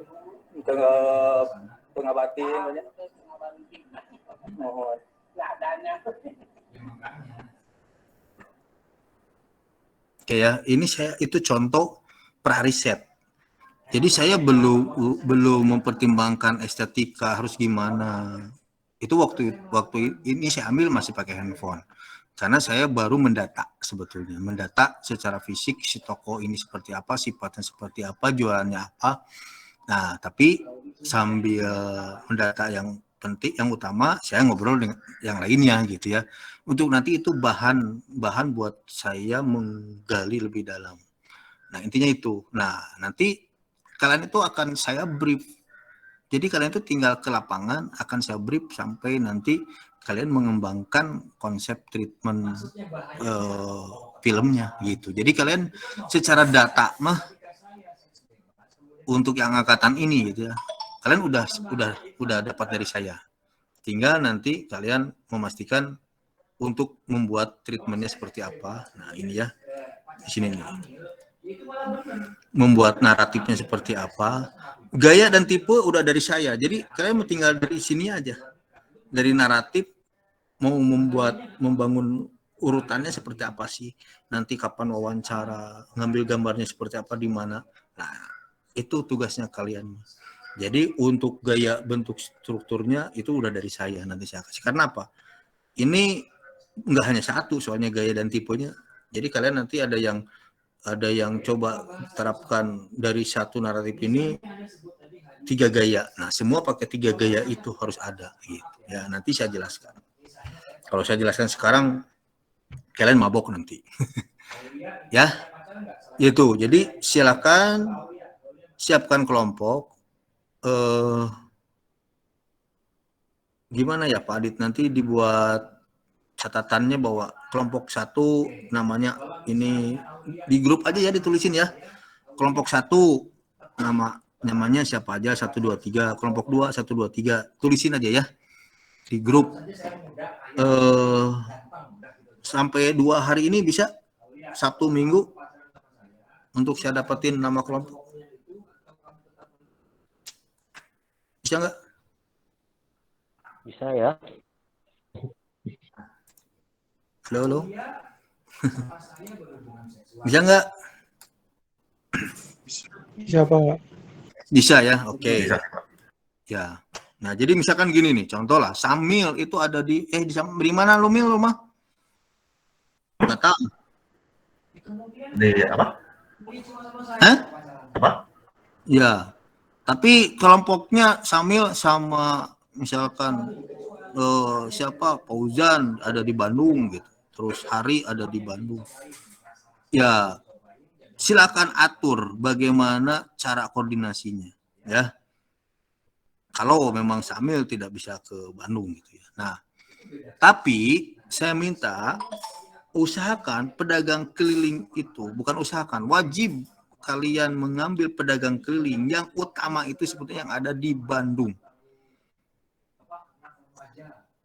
S16: tengah batin banyak. Oh.
S2: Oke ya, ini itu contoh pra-riset. Jadi saya belum mempertimbangkan estetika harus gimana. Itu waktu ini saya ambil masih pakai handphone. Karena saya baru mendata sebetulnya. Mendata secara fisik si toko ini seperti apa, sifatnya seperti apa, jualannya apa. Nah, tapi sambil mendata yang penting, yang utama, saya ngobrol dengan yang lainnya gitu ya. Untuk nanti itu bahan buat saya menggali lebih dalam. Nah, intinya itu. Nah, nanti kalian itu akan saya brief. Jadi kalian itu tinggal ke lapangan, akan saya brief sampai nanti kalian mengembangkan konsep treatment filmnya gitu. Jadi kalian secara data mah untuk yang angkatan ini gitu ya, kalian udah dapat dari saya. Tinggal nanti kalian memastikan untuk membuat treatmentnya seperti apa. Nah, ini ya di sini nih. Membuat naratifnya seperti apa. Gaya dan tipe udah dari saya. Jadi kalian tinggal dari sini aja. Dari naratif mau membangun urutannya seperti apa sih? Nanti kapan wawancara, ngambil gambarnya seperti apa, di mana. Nah, itu tugasnya kalian. Jadi untuk gaya bentuk strukturnya itu udah dari saya, nanti saya kasih. Karena apa? Ini nggak hanya satu soalnya gaya dan tipenya. Jadi kalian nanti ada yang coba terapkan dari satu naratif ini 3 gaya. Nah, semua pakai 3 gaya itu harus ada gitu. Ya, nanti saya jelaskan. Kalau saya jelaskan sekarang kalian mabok nanti. Ya. Itu. Jadi silakan siapkan kelompok. Gimana ya Pak Adit, nanti dibuat catatannya bahwa kelompok 1 namanya ini di grup aja ya, ditulisin ya. Kelompok 1 namanya siapa aja, 1 2 3, kelompok 2 1 2 3. Tulisin aja ya di grup. Sampai 2 hari ini bisa, Sabtu Minggu, untuk saya dapetin nama kelompok. Bisa nggak?
S1: Bisa ya.
S2: Halo. Bisa nggak?
S6: Bisa Pak.
S2: Bisa ya, oke. Ya. Nah, jadi misalkan gini nih, contoh lah, Samil itu ada di mana lu Mil rumah? Nggak tahu.
S17: Di apa?
S2: Hah?
S17: Apa?
S2: Ya. Tapi kelompoknya Samil sama misalkan siapa? Fauzan ada di Bandung gitu. Terus Hari ada di Bandung. Ya, silakan atur bagaimana cara koordinasinya ya. Kalau memang Samil tidak bisa ke Bandung gitu ya. Nah, tapi saya minta usahakan pedagang keliling itu, bukan usahakan, wajib kalian mengambil pedagang keliling yang utama itu sebetulnya yang ada di Bandung.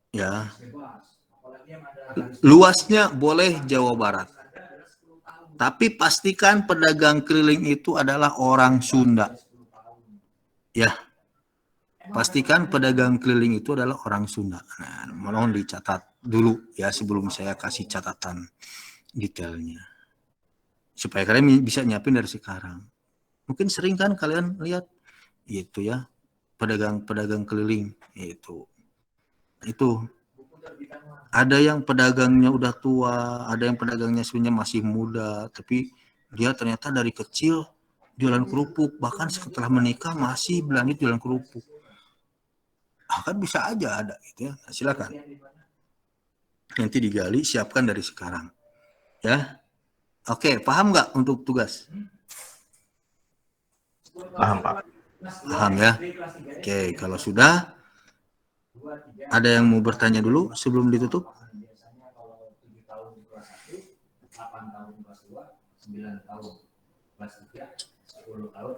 S2: Ya. Luasnya boleh Jawa Barat. Tapi pastikan pedagang keliling itu adalah orang Sunda. Ya. Pastikan pedagang keliling itu adalah orang Sunda. Nah, mohon dicatat dulu ya sebelum saya kasih catatan detailnya. Supaya kalian bisa nyiapin dari sekarang. Mungkin sering kan kalian lihat itu ya, pedagang-pedagang keliling itu. Ada yang pedagangnya udah tua, ada yang pedagangnya sebenarnya masih muda, tapi dia ternyata dari kecil jualan kerupuk, bahkan setelah menikah masih berlanjut jualan kerupuk. Kan bisa aja ada gitu ya. Nah, silakan. Nanti digali, siapkan dari sekarang. Ya. Oke, paham nggak untuk tugas?
S17: Paham, Pak.
S2: Paham ya? Oke, kalau sudah, ada yang mau bertanya dulu sebelum ditutup?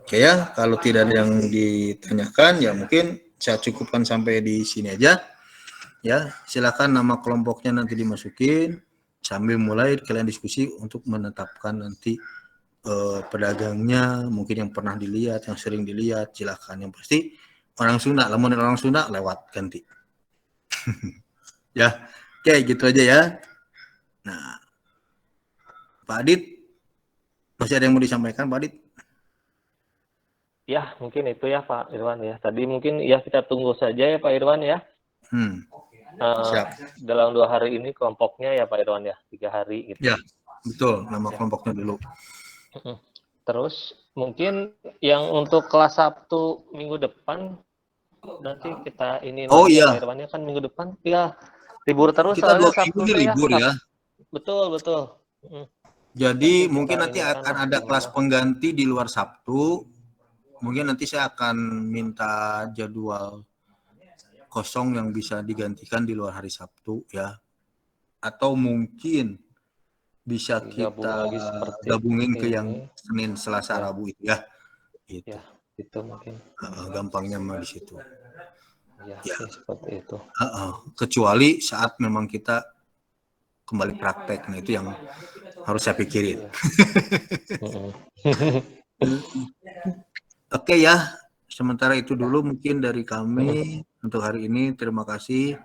S2: Oke ya, kalau tidak ada yang ditanyakan, ya mungkin saya cukupkan sampai di sini aja. Ya, silakan nama kelompoknya nanti dimasukin, sambil mulai kalian diskusi untuk menetapkan nanti pedagangnya, mungkin yang pernah dilihat, yang sering dilihat, silakan. Yang pasti orang Sunda, lamun orang Sunda lewat ganti. Ya, oke gitu aja ya. Nah, Pak Adit, masih ada yang mau disampaikan, Pak Adit?
S1: Ya, mungkin itu ya Pak Irwan ya. Tadi mungkin ya kita tunggu saja ya Pak Irwan ya.
S2: Siap.
S1: Dalam 2 hari ini kelompoknya ya Pak Irwan ya, 3 hari gitu.
S2: Ya, betul. Nama kelompoknya dulu.
S1: Terus mungkin yang untuk kelas Sabtu minggu depan nanti kita ini
S2: iya.
S1: Pak Irwan ya, kan minggu depan ya libur terus.
S2: Kita 2 minggu libur ya.
S1: Betul.
S2: Jadi mungkin nanti akan ada kelas pengganti di luar Sabtu. Mungkin nanti saya akan minta jadwal kosong yang bisa digantikan di luar hari Sabtu ya. Atau mungkin bisa kita gabungin ke yang Senin, Selasa, Rabu itu ya. Gitu.
S1: Ya, itu mungkin.
S2: Gampangnya mah di situ.
S1: Ya. Seperti itu.
S2: Kecuali saat memang kita kembali praktek, nah itu yang harus saya pikirin. Oke ya, sementara itu dulu mungkin dari kami untuk hari ini. Terima kasih.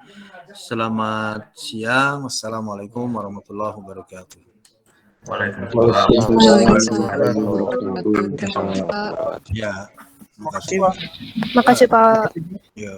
S2: Selamat siang. Wassalamualaikum warahmatullahi wabarakatuh.
S17: Waalaikumsalam.
S2: Ya,
S6: Makasih Pak.
S15: Makasih Pak.
S2: Ya.